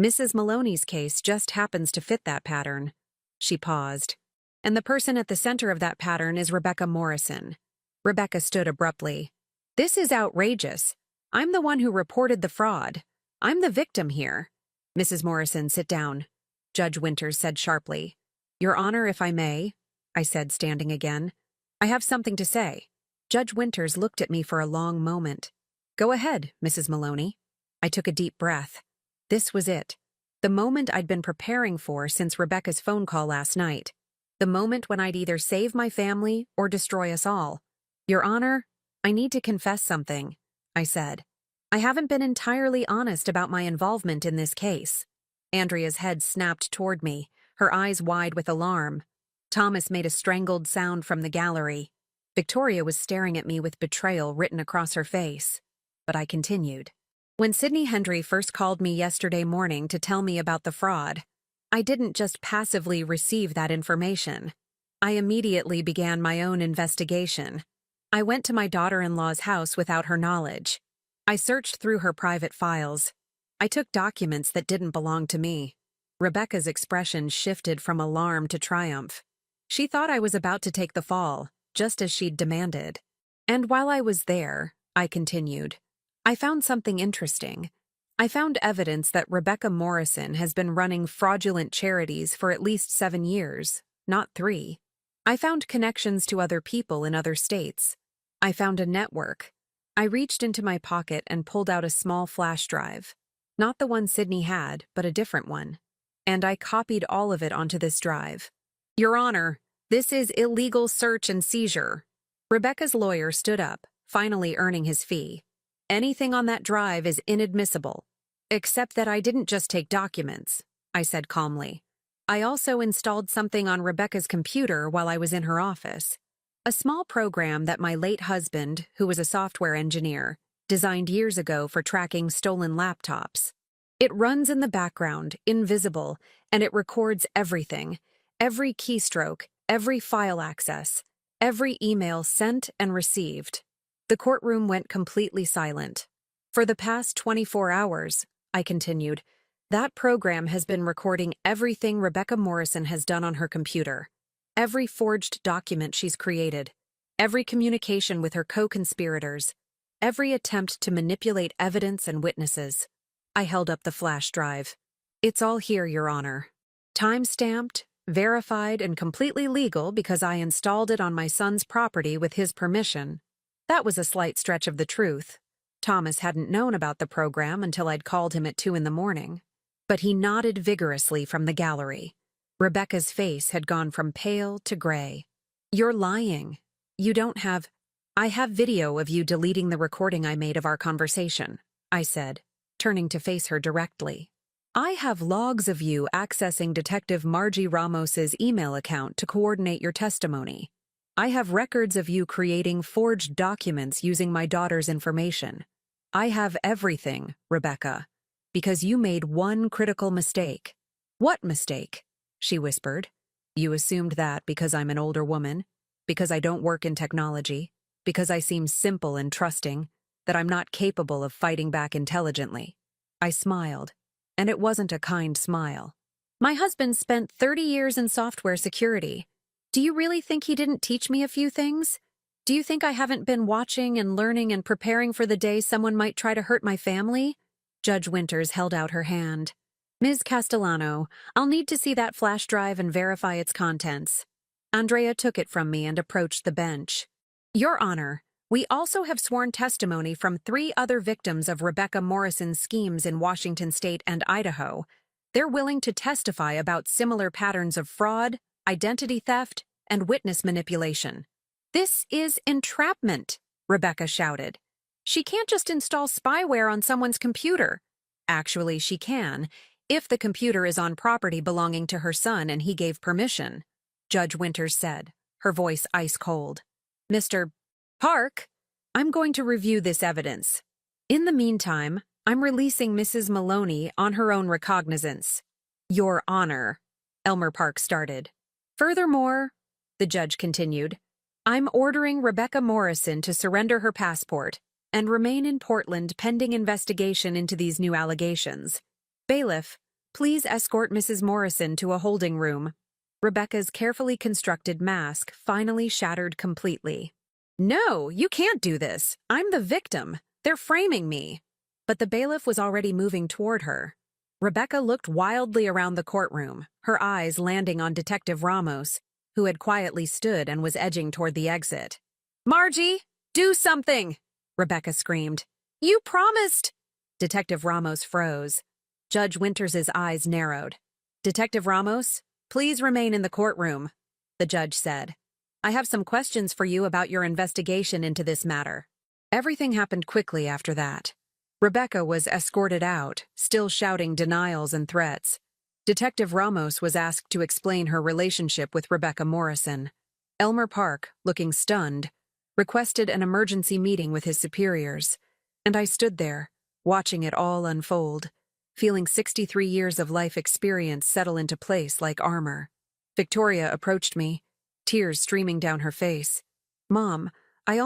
Mrs. Maloney's case just happens to fit that pattern. She paused. And the person at the center of that pattern is Rebecca Morrison. Rebecca stood abruptly. This is outrageous. I'm the one who reported the fraud. I'm the victim here. Mrs. Morrison, sit down, Judge Winters said sharply. Your Honor, if I may, I said, standing again. I have something to say. Judge Winters looked at me for a long moment. Go ahead, Mrs. Maloney. I took a deep breath. This was it. The moment I'd been preparing for since Rebecca's phone call last night. The moment when I'd either save my family or destroy us all. Your Honor, I need to confess something, I said. I haven't been entirely honest about my involvement in this case. Andrea's head snapped toward me, her eyes wide with alarm. Thomas made a strangled sound from the gallery. Victoria was staring at me with betrayal written across her face. But I continued. When Sydney Hendry first called me yesterday morning to tell me about the fraud, I didn't just passively receive that information. I immediately began my own investigation. I went to my daughter-in-law's house without her knowledge. I searched through her private files. I took documents that didn't belong to me. Rebecca's expression shifted from alarm to triumph. She thought I was about to take the fall, just as she'd demanded. And while I was there, I continued, I found something interesting. I found evidence that Rebecca Morrison has been running fraudulent charities for at least 7 years, not 3. I found connections to other people in other states. I found a network. I reached into my pocket and pulled out a small flash drive. Not the one Sydney had, but a different one. And I copied all of it onto this drive. Your Honor, this is illegal search and seizure. Rebecca's lawyer stood up, finally earning his fee. Anything on that drive is inadmissible. Except that I didn't just take documents, I said calmly. I also installed something on Rebecca's computer while I was in her office. A small program that my late husband, who was a software engineer, designed years ago for tracking stolen laptops. It runs in the background, invisible, and it records everything, every keystroke, every file access, every email sent and received. The courtroom went completely silent. For the past 24 hours, I continued, that program has been recording everything Rebecca Morrison has done on her computer. Every forged document she's created, every communication with her co-conspirators, every attempt to manipulate evidence and witnesses. I held up the flash drive. It's all here, Your Honor. Time-stamped, verified, and completely legal because I installed it on my son's property with his permission. That was a slight stretch of the truth. Thomas hadn't known about the program until I'd called him at 2 a.m. But he nodded vigorously from the gallery. Rebecca's face had gone from pale to gray. You're lying. You don't have... I have video of you deleting the recording I made of our conversation, I said, turning to face her directly. I have logs of you accessing Detective Margie Ramos's email account to coordinate your testimony. I have records of you creating forged documents using my daughter's information. I have everything, Rebecca, because you made one critical mistake. What mistake? She whispered. You assumed that because I'm an older woman, because I don't work in technology, because I seem simple and trusting, that I'm not capable of fighting back intelligently. I smiled, and it wasn't a kind smile. My husband spent 30 years in software security. Do you really think he didn't teach me a few things? Do you think I haven't been watching and learning and preparing for the day someone might try to hurt my family? Judge Winters held out her hand. Ms. Castellano, I'll need to see that flash drive and verify its contents. Andrea took it from me and approached the bench. Your Honor, we also have sworn testimony from 3 other victims of Rebecca Morrison's schemes in Washington State and Idaho. They're willing to testify about similar patterns of fraud, identity theft, and witness manipulation. This is entrapment, Rebecca shouted. She can't just install spyware on someone's computer. Actually, she can, if the computer is on property belonging to her son and he gave permission, Judge Winters said, her voice ice cold. Mr. Park, I'm going to review this evidence. In the meantime, I'm releasing Mrs. Maloney on her own recognizance. Your Honor, Elmer Park started. Furthermore, the judge continued, I'm ordering Rebecca Morrison to surrender her passport and remain in Portland pending investigation into these new allegations. Bailiff, please escort Mrs. Morrison to a holding room. Rebecca's carefully constructed mask finally shattered completely. No, you can't do this. I'm the victim. They're framing me. But the bailiff was already moving toward her. Rebecca looked wildly around the courtroom, her eyes landing on Detective Ramos, who had quietly stood and was edging toward the exit. Margie, do something! Rebecca screamed. You promised! Detective Ramos froze. Judge Winters's eyes narrowed. Detective Ramos, please remain in the courtroom, the judge said. I have some questions for you about your investigation into this matter. Everything happened quickly after that. Rebecca was escorted out, still shouting denials and threats. Detective Ramos was asked to explain her relationship with Rebecca Morrison. Elmer Park, looking stunned, requested an emergency meeting with his superiors, and I stood there, watching it all unfold, feeling 63 years of life experience settle into place like armor. Victoria approached me, tears streaming down her face. Mom, I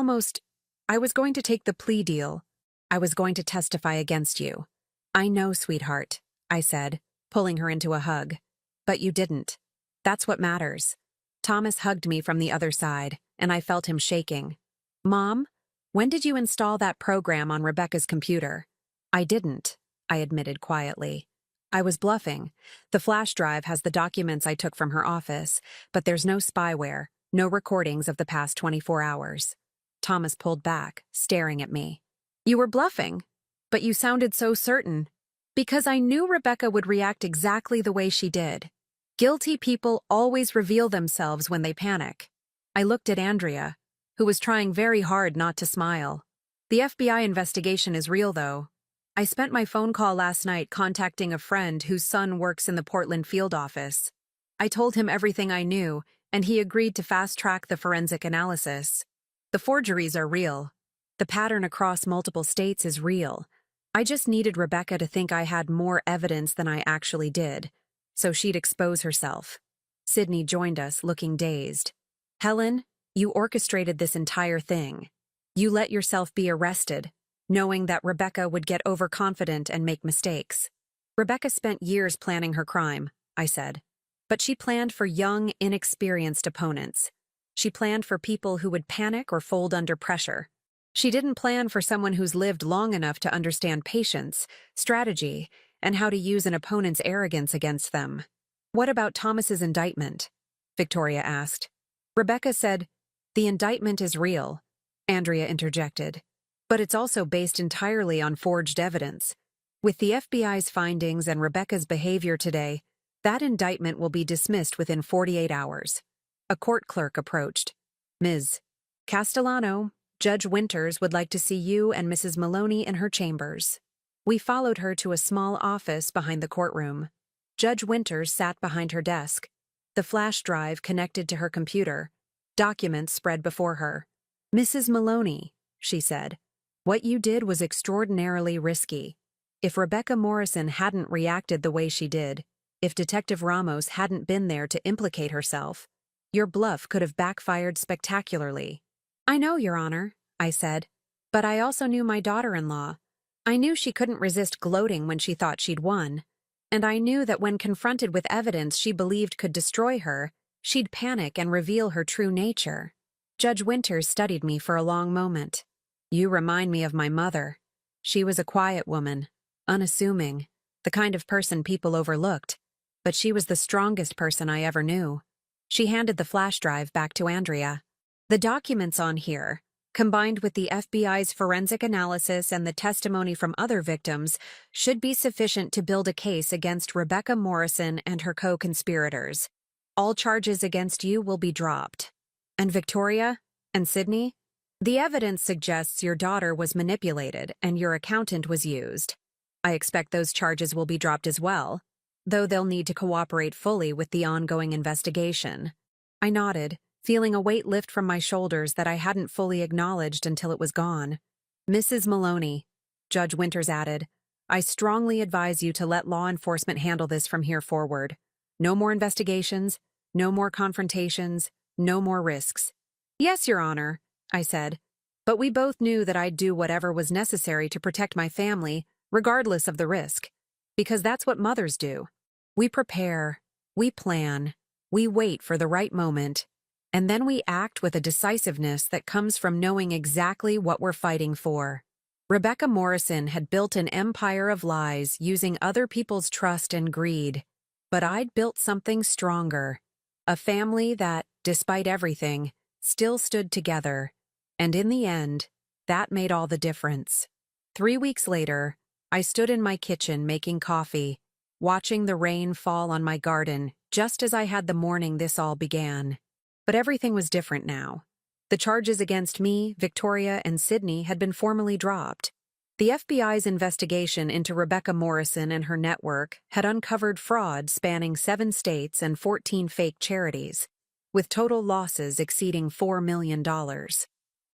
was going to take the plea deal. I was going to testify against you. I know, sweetheart, I said, pulling her into a hug. But you didn't. That's what matters. Thomas hugged me from the other side, and I felt him shaking. Mom, when did you install that program on Rebecca's computer? I didn't, I admitted quietly. I was bluffing. The flash drive has the documents I took from her office, but there's no spyware, no recordings of the past 24 hours. Thomas pulled back, staring at me. You were bluffing, but you sounded so certain. Because I knew Rebecca would react exactly the way she did. Guilty people always reveal themselves when they panic. I looked at Andrea, who was trying very hard not to smile. The FBI investigation is real, though. I spent my phone call last night contacting a friend whose son works in the Portland field office. I told him everything I knew, and he agreed to fast-track the forensic analysis. The forgeries are real. The pattern across multiple states is real. I just needed Rebecca to think I had more evidence than I actually did, so she'd expose herself. Sydney joined us, looking dazed. Helen, you orchestrated this entire thing. You let yourself be arrested, knowing that Rebecca would get overconfident and make mistakes. Rebecca spent years planning her crime, I said. But she planned for young, inexperienced opponents. She planned for people who would panic or fold under pressure. She didn't plan for someone who's lived long enough to understand patience, strategy, and how to use an opponent's arrogance against them. What about Thomas's indictment? Victoria asked. Rebecca said, the indictment is real, Andrea interjected. But it's also based entirely on forged evidence. With the FBI's findings and Rebecca's behavior today, that indictment will be dismissed within 48 hours. A court clerk approached. Ms. Castellano, Judge Winters would like to see you and Mrs. Maloney in her chambers. We followed her to a small office behind the courtroom. Judge Winters sat behind her desk. The flash drive connected to her computer. Documents spread before her. Mrs. Maloney, she said, what you did was extraordinarily risky. If Rebecca Morrison hadn't reacted the way she did, if Detective Ramos hadn't been there to implicate herself, your bluff could have backfired spectacularly. I know, Your Honor, I said, but I also knew my daughter-in-law. I knew she couldn't resist gloating when she thought she'd won, and I knew that when confronted with evidence she believed could destroy her, she'd panic and reveal her true nature. Judge Winters studied me for a long moment. You remind me of my mother. She was a quiet woman, unassuming, the kind of person people overlooked, but she was the strongest person I ever knew. She handed the flash drive back to Andrea. The documents on here, combined with the FBI's forensic analysis and the testimony from other victims, should be sufficient to build a case against Rebecca Morrison and her co-conspirators. All charges against you will be dropped. And Victoria? And Sydney? The evidence suggests your daughter was manipulated and your accountant was used. I expect those charges will be dropped as well, though they'll need to cooperate fully with the ongoing investigation. I nodded, feeling a weight lift from my shoulders that I hadn't fully acknowledged until it was gone. Mrs. Maloney, Judge Winters added, I strongly advise you to let law enforcement handle this from here forward. No more investigations, no more confrontations, no more risks. Yes, Your Honor, I said, but we both knew that I'd do whatever was necessary to protect my family, regardless of the risk, because that's what mothers do. We prepare, we plan, we wait for the right moment, and then we act with a decisiveness that comes from knowing exactly what we're fighting for. Rebecca Morrison had built an empire of lies using other people's trust and greed, but I'd built something stronger, a family that, despite everything, still stood together, and in the end, that made all the difference. 3 weeks later, I stood in my kitchen making coffee, watching the rain fall on my garden just as I had the morning this all began. But everything was different now. The charges against me, Victoria, and Sydney had been formally dropped. The FBI's investigation into Rebecca Morrison and her network had uncovered fraud spanning 7 states and 14 fake charities, with total losses exceeding $4 million.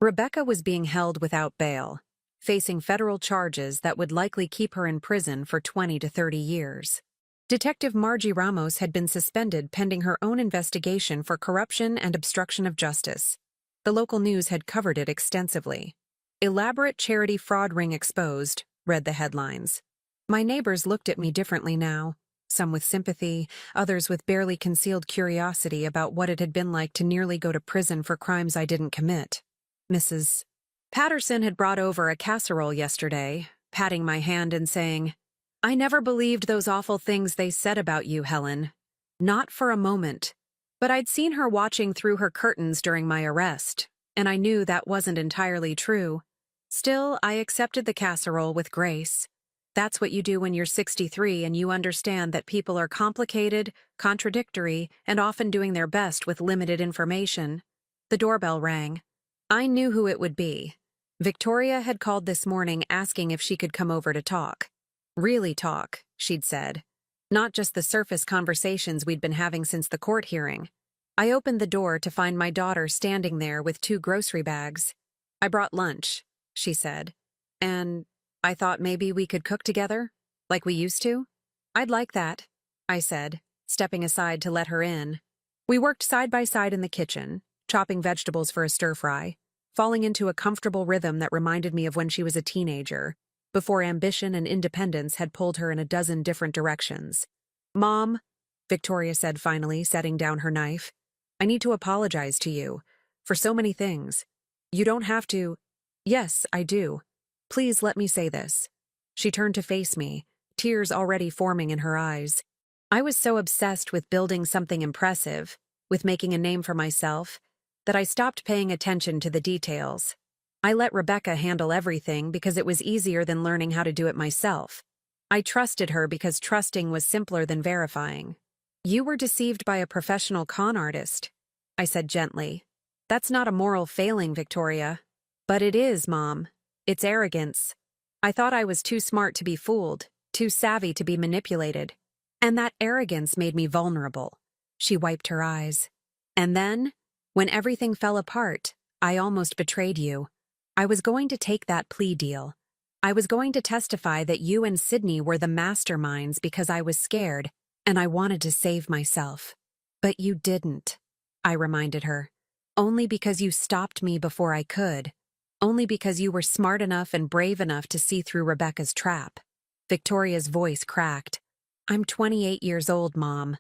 Rebecca was being held without bail, facing federal charges that would likely keep her in prison for 20 to 30 years. Detective Margie Ramos had been suspended pending her own investigation for corruption and obstruction of justice. The local news had covered it extensively. "Elaborate charity fraud ring exposed," read the headlines. My neighbors looked at me differently now, some with sympathy, others with barely concealed curiosity about what it had been like to nearly go to prison for crimes I didn't commit. Mrs. Patterson had brought over a casserole yesterday, patting my hand and saying, "I never believed those awful things they said about you, Helen. Not for a moment. But I'd seen her watching through her curtains during my arrest, and I knew that wasn't entirely true. Still, I accepted the casserole with grace. That's what you do when you're 63 and you understand that people are complicated, contradictory, and often doing their best with limited information." The doorbell rang. I knew who it would be. Victoria had called this morning asking if she could come over to talk. Really talk, she'd said. Not just the surface conversations we'd been having since the court hearing. I opened the door to find my daughter standing there with 2 grocery bags. "I brought lunch," she said. "And I thought maybe we could cook together, like we used to." "I'd like that," I said, stepping aside to let her in. We worked side by side in the kitchen, chopping vegetables for a stir-fry, falling into a comfortable rhythm that reminded me of when she was a teenager, before ambition and independence had pulled her in a dozen different directions. "Mom," Victoria said finally, setting down her knife, "I need to apologize to you for so many things. You don't have to." "Yes, I do. Please let me say this." She turned to face me, tears already forming in her eyes. I was so obsessed with building something impressive, with making a name for myself, that I stopped paying attention to the details. I let Rebecca handle everything because it was easier than learning how to do it myself. I trusted her because trusting was simpler than verifying. "You were deceived by a professional con artist," I said gently. "That's not a moral failing, Victoria." "But it is, Mom. It's arrogance. I thought I was too smart to be fooled, too savvy to be manipulated. And that arrogance made me vulnerable." She wiped her eyes. "And then, when everything fell apart, I almost betrayed you. I was going to take that plea deal. I was going to testify that you and Sydney were the masterminds because I was scared, and I wanted to save myself. But you didn't," I reminded her. "Only because you stopped me before I could. Only because you were smart enough and brave enough to see through Rebecca's trap." Victoria's voice cracked. "I'm 28 years old, Mom.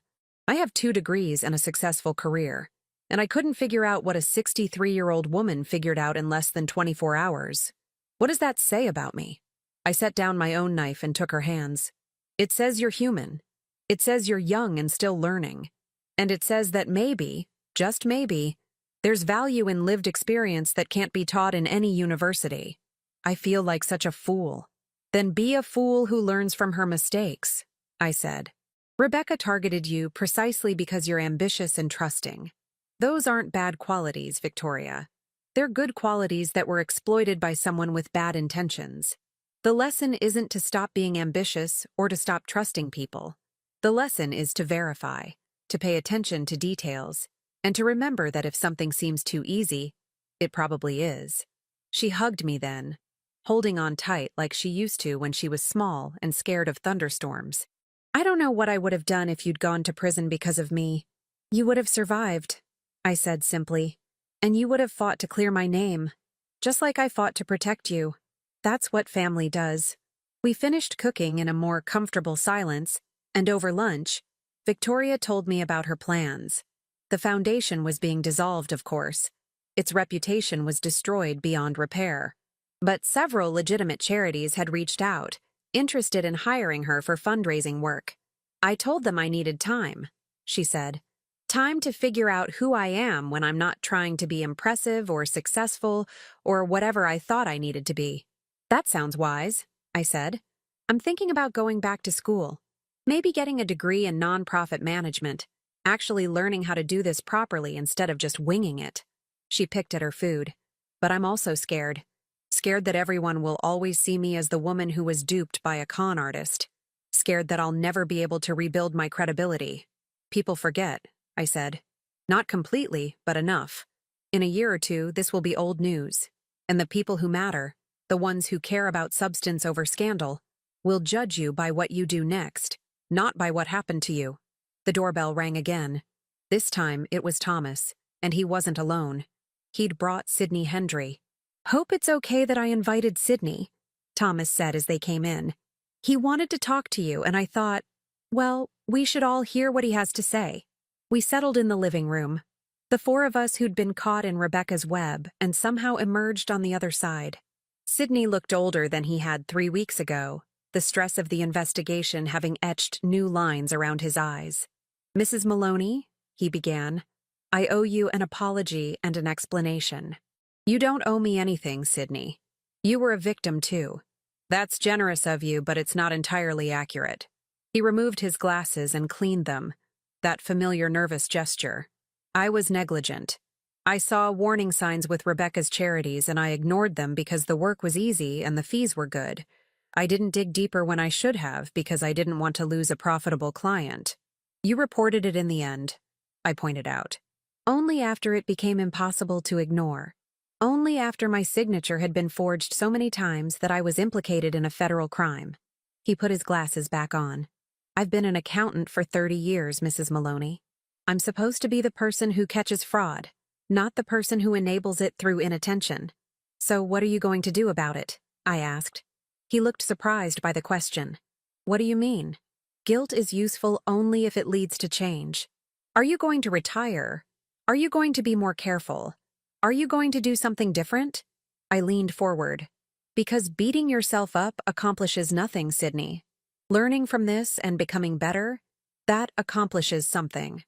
I have 2 degrees and a successful career. And I couldn't figure out what a 63-year-old woman figured out in less than 24 hours. What does that say about me?" I set down my own knife and took her hands. "It says you're human. It says you're young and still learning. And it says that maybe, just maybe, there's value in lived experience that can't be taught in any university." I feel like such a fool. "Then be a fool who learns from her mistakes," I said. "Rebecca targeted you precisely because you're ambitious and trusting. Those aren't bad qualities, Victoria. They're good qualities that were exploited by someone with bad intentions. The lesson isn't to stop being ambitious or to stop trusting people. The lesson is to verify, to pay attention to details, and to remember that if something seems too easy, it probably is." She hugged me then, holding on tight like she used to when she was small and scared of thunderstorms. "I don't know what I would have done if you'd gone to prison because of me. You would have survived," I said simply, "and you would have fought to clear my name, just like I fought to protect you. That's what family does." We finished cooking in a more comfortable silence, and over lunch, Victoria told me about her plans. The foundation was being dissolved, of course. Its reputation was destroyed beyond repair. But several legitimate charities had reached out, interested in hiring her for fundraising work. "I told them I needed time," she said. "Time to figure out who I am when I'm not trying to be impressive or successful or whatever I thought I needed to be." "That sounds wise," I said. "I'm thinking about going back to school. Maybe getting a degree in nonprofit management, actually learning how to do this properly instead of just winging it." She picked at her food. "But I'm also scared. Scared that everyone will always see me as the woman who was duped by a con artist. Scared that I'll never be able to rebuild my credibility. People forget," I said. "Not completely, but enough. In a year or two, this will be old news. And the people who matter, the ones who care about substance over scandal, will judge you by what you do next, not by what happened to you. The doorbell rang again. This time it was Thomas, and he wasn't alone. He'd brought Sydney Hendry. "Hope it's okay that I invited Sydney," Thomas said as they came in. "He wanted to talk to you, and I thought, well, we should all hear what he has to say." We settled in the living room, the four of us who'd been caught in Rebecca's web and somehow emerged on the other side. Sydney looked older than he had 3 weeks ago, the stress of the investigation having etched new lines around his eyes. "Mrs. Maloney," he began, "I owe you an apology and an explanation." "You don't owe me anything, Sydney. You were a victim, too. That's generous of you, but it's not entirely accurate." He removed his glasses and cleaned them, that familiar nervous gesture. "I was negligent. I saw warning signs with Rebecca's charities and I ignored them because the work was easy and the fees were good. I didn't dig deeper when I should have because I didn't want to lose a profitable client." "You reported it in the end," I pointed out. "Only after it became impossible to ignore. Only after my signature had been forged so many times that I was implicated in a federal crime." He put his glasses back on. "I've been an accountant for 30 years, Mrs. Maloney. I'm supposed to be the person who catches fraud, not the person who enables it through inattention. So what are you going to do about it?" I asked. He looked surprised by the question. "What do you mean?" "Guilt is useful only if it leads to change. Are you going to retire? Are you going to be more careful? Are you going to do something different?" I leaned forward. "Because beating yourself up accomplishes nothing, Sydney. Learning from this and becoming better, that accomplishes something.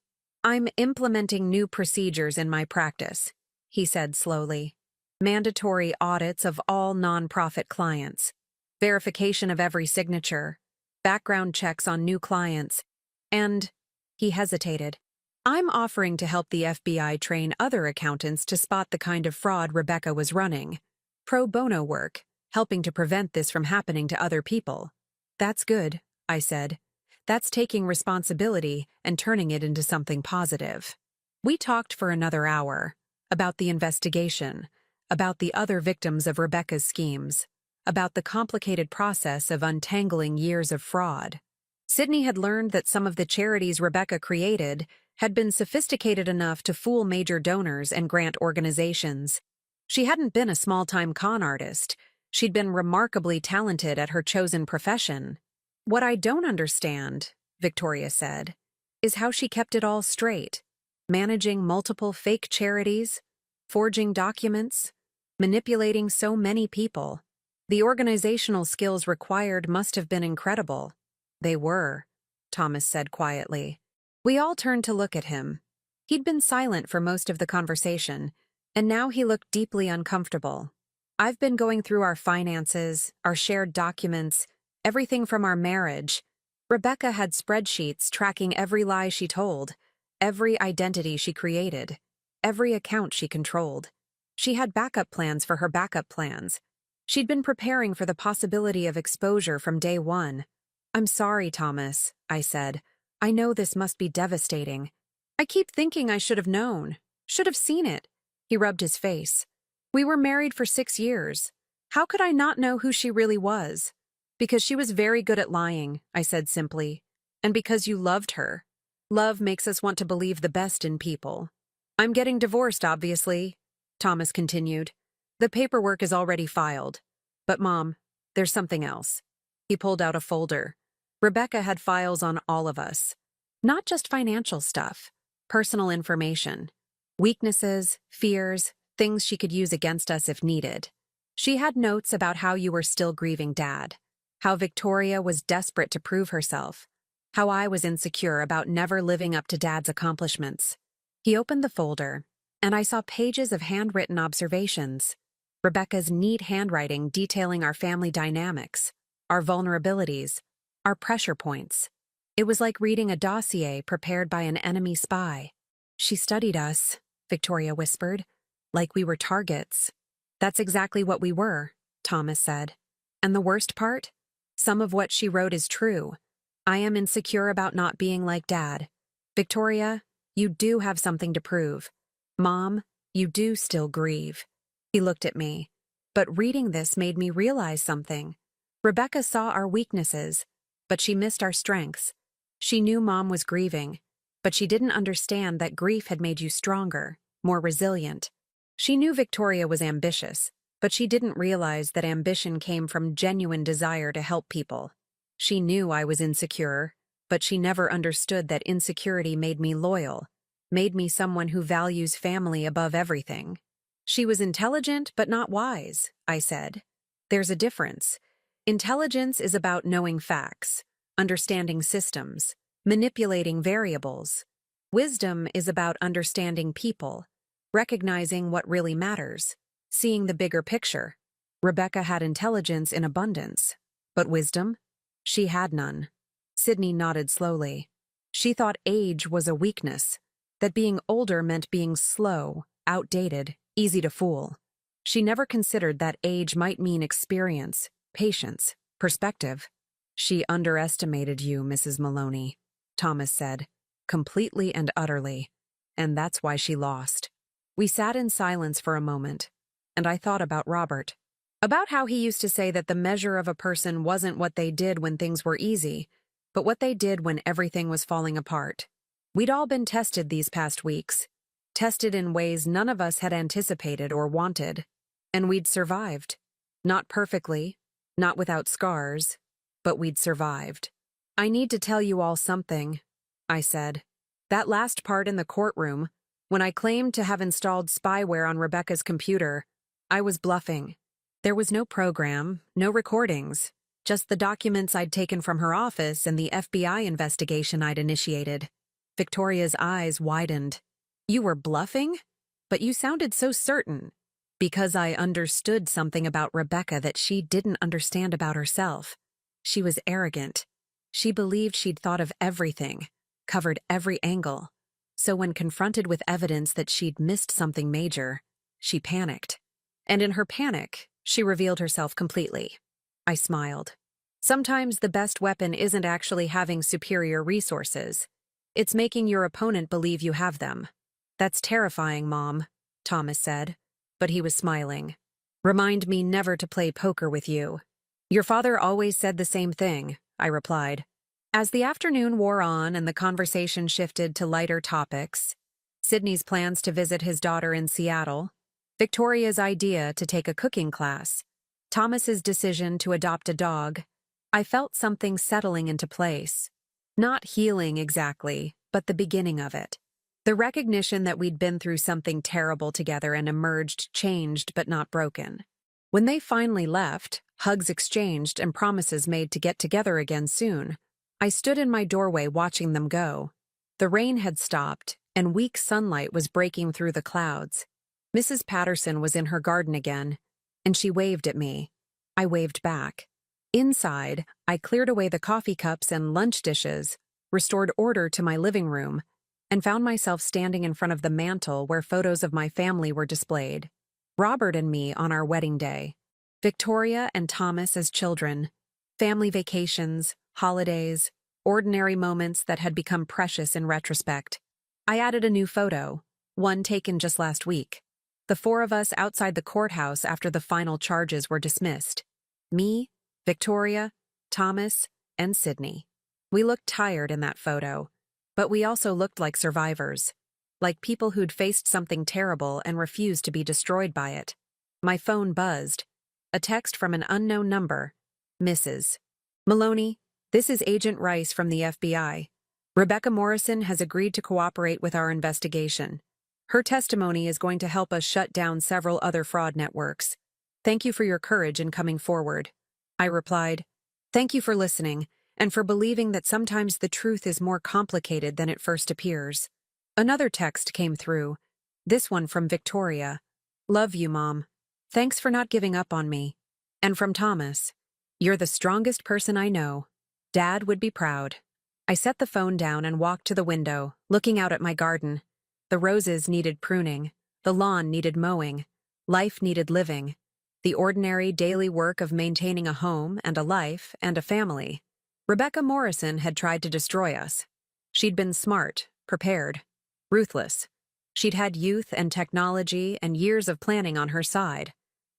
I'm implementing new procedures in my practice," he said slowly. "Mandatory audits of all nonprofit clients, verification of every signature, background checks on new clients, and," he hesitated, "I'm offering to help the FBI train other accountants to spot the kind of fraud Rebecca was running. Pro bono work, helping to prevent this from happening to other people." "That's good," I said. "That's taking responsibility and turning it into something positive." We talked for another hour, about the investigation, about the other victims of Rebecca's schemes, about the complicated process of untangling years of fraud. Sydney had learned that some of the charities Rebecca created had been sophisticated enough to fool major donors and grant organizations. She hadn't been a small-time con artist. She'd been remarkably talented at her chosen profession. "What I don't understand," Victoria said, "is how she kept it all straight, managing multiple fake charities, forging documents, manipulating so many people. The organizational skills required must have been incredible." "They were," Thomas said quietly. We all turned to look at him. He'd been silent for most of the conversation, and now he looked deeply uncomfortable. "I've been going through our finances, our shared documents, everything from our marriage. Rebecca had spreadsheets tracking every lie she told, every identity she created, every account she controlled. She had backup plans for her backup plans. She'd been preparing for the possibility of exposure from day one." "I'm sorry, Thomas," I said. "I know this must be devastating. I keep thinking I should have known, should have seen it." He rubbed his face. "We were married for 6 years. How could I not know who she really was?" "Because she was very good at lying," I said simply. "And because you loved her. Love makes us want to believe the best in people." "I'm getting divorced, obviously," Thomas continued. "The paperwork is already filed. But, Mom, there's something else." He pulled out a folder. Rebecca had files on all of us. Not just financial stuff, personal information. Weaknesses, fears, things she could use against us if needed. She had notes about how you were still grieving Dad, how Victoria was desperate to prove herself, how I was insecure about never living up to Dad's accomplishments. He opened the folder, and I saw pages of handwritten observations. Rebecca's neat handwriting detailing our family dynamics, our vulnerabilities, our pressure points. It was like reading a dossier prepared by an enemy spy. "She studied us," Victoria whispered, "like we were targets." "That's exactly what we were," Thomas said. "And the worst part? Some of what she wrote is true. I am insecure about not being like Dad. Victoria, you do have something to prove. Mom, you do still grieve." He looked at me. But reading this made me realize something. Rebecca saw our weaknesses, but she missed our strengths. She knew Mom was grieving, but she didn't understand that grief had made you stronger, more resilient. She knew Victoria was ambitious, but she didn't realize that ambition came from genuine desire to help people. She knew I was insecure, but she never understood that insecurity made me loyal, made me someone who values family above everything. She was intelligent but not wise, I said. There's a difference. Intelligence is about knowing facts, understanding systems, manipulating variables. Wisdom is about understanding people, recognizing what really matters, seeing the bigger picture. Rebecca had intelligence in abundance, but wisdom? She had none. Sydney nodded slowly. She thought age was a weakness, that being older meant being slow, outdated, easy to fool. She never considered that age might mean experience, patience, perspective. She underestimated you, Mrs. Maloney, Thomas said, completely and utterly, and that's why she lost. We sat in silence for a moment, and I thought about Robert. About how he used to say that the measure of a person wasn't what they did when things were easy, but what they did when everything was falling apart. We'd all been tested these past weeks, tested in ways none of us had anticipated or wanted, and we'd survived. Not perfectly, not without scars, but we'd survived. I need to tell you all something, I said. That last part in the courtroom, when I claimed to have installed spyware on Rebecca's computer, I was bluffing. There was no program, no recordings, just the documents I'd taken from her office and the FBI investigation I'd initiated. Victoria's eyes widened. You were bluffing? But you sounded so certain. Because I understood something about Rebecca that she didn't understand about herself. She was arrogant. She believed she'd thought of everything, covered every angle. So when confronted with evidence that she'd missed something major, she panicked. And in her panic, she revealed herself completely. I smiled. Sometimes the best weapon isn't actually having superior resources. It's making your opponent believe you have them. That's terrifying, Mom, Thomas said, but he was smiling. Remind me never to play poker with you. Your father always said the same thing, I replied. As the afternoon wore on and the conversation shifted to lighter topics, Sydney's plans to visit his daughter in Seattle, Victoria's idea to take a cooking class, Thomas's decision to adopt a dog, I felt something settling into place. Not healing exactly, but the beginning of it. The recognition that we'd been through something terrible together and emerged changed but not broken. When they finally left, hugs exchanged and promises made to get together again soon, I stood in my doorway watching them go. The rain had stopped, and weak sunlight was breaking through the clouds. Mrs. Patterson was in her garden again, and she waved at me. I waved back. Inside, I cleared away the coffee cups and lunch dishes, restored order to my living room, and found myself standing in front of the mantel where photos of my family were displayed. Robert and me on our wedding day. Victoria and Thomas as children. Family vacations, holidays, ordinary moments that had become precious in retrospect. I added a new photo, one taken just last week. The four of us outside the courthouse after the final charges were dismissed. Me, Victoria, Thomas, and Sydney. We looked tired in that photo, but we also looked like survivors, like people who'd faced something terrible and refused to be destroyed by it. My phone buzzed. A text from an unknown number. Mrs. Maloney, this is Agent Rice from the FBI. Rebecca Morrison has agreed to cooperate with our investigation. Her testimony is going to help us shut down several other fraud networks. Thank you for your courage in coming forward. I replied, thank you for listening, and for believing that sometimes the truth is more complicated than it first appears. Another text came through, this one from Victoria. Love you, Mom. Thanks for not giving up on me. And from Thomas. You're the strongest person I know. Dad would be proud. I set the phone down and walked to the window, looking out at my garden. The roses needed pruning. The lawn needed mowing. Life needed living. The ordinary daily work of maintaining a home and a life and a family. Rebecca Morrison had tried to destroy us. She'd been smart, prepared, ruthless. She'd had youth and technology and years of planning on her side.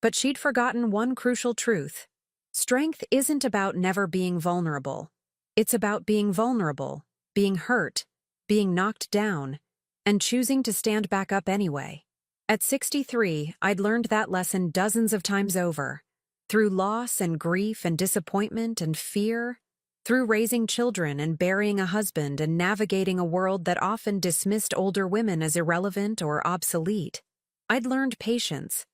But she'd forgotten one crucial truth. Strength isn't about never being vulnerable. It's about being vulnerable, being hurt, being knocked down, and choosing to stand back up anyway. At 63, I'd learned that lesson dozens of times over. Through loss and grief and disappointment and fear, through raising children and burying a husband and navigating a world that often dismissed older women as irrelevant or obsolete. I'd learned patience.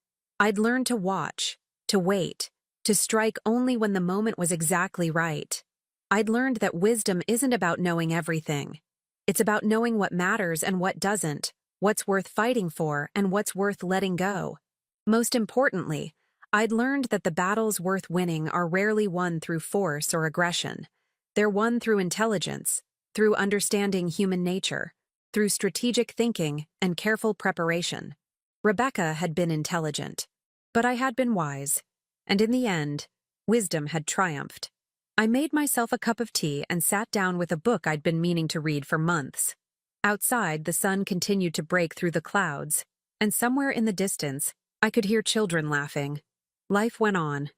I'd learned to watch, to wait, to strike only when the moment was exactly right. I'd learned that wisdom isn't about knowing everything. It's about knowing what matters and what doesn't, what's worth fighting for and what's worth letting go. Most importantly, I'd learned that the battles worth winning are rarely won through force or aggression. They're won through intelligence, through understanding human nature, through strategic thinking and careful preparation. Rebecca had been intelligent, but I had been wise, and in the end, wisdom had triumphed. I made myself a cup of tea and sat down with a book I'd been meaning to read for months. Outside, the sun continued to break through the clouds, and somewhere in the distance, I could hear children laughing. Life went on.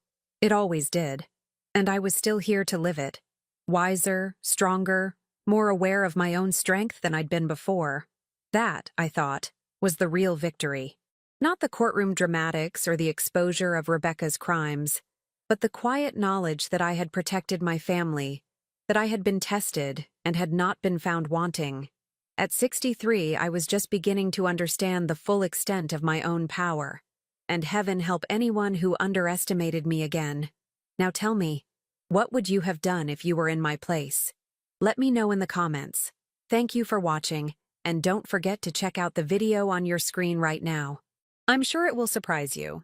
It always did. And I was still here to live it. Wiser, stronger, more aware of my own strength than I'd been before. That, I thought, was the real victory. Not the courtroom dramatics or the exposure of Rebecca's crimes, but the quiet knowledge that I had protected my family, that I had been tested and had not been found wanting. At 63, I was just beginning to understand the full extent of my own power. And heaven help anyone who underestimated me again. Now tell me, what would you have done if you were in my place? Let me know in the comments. Thank you for watching, and don't forget to check out the video on your screen right now. I'm sure it will surprise you.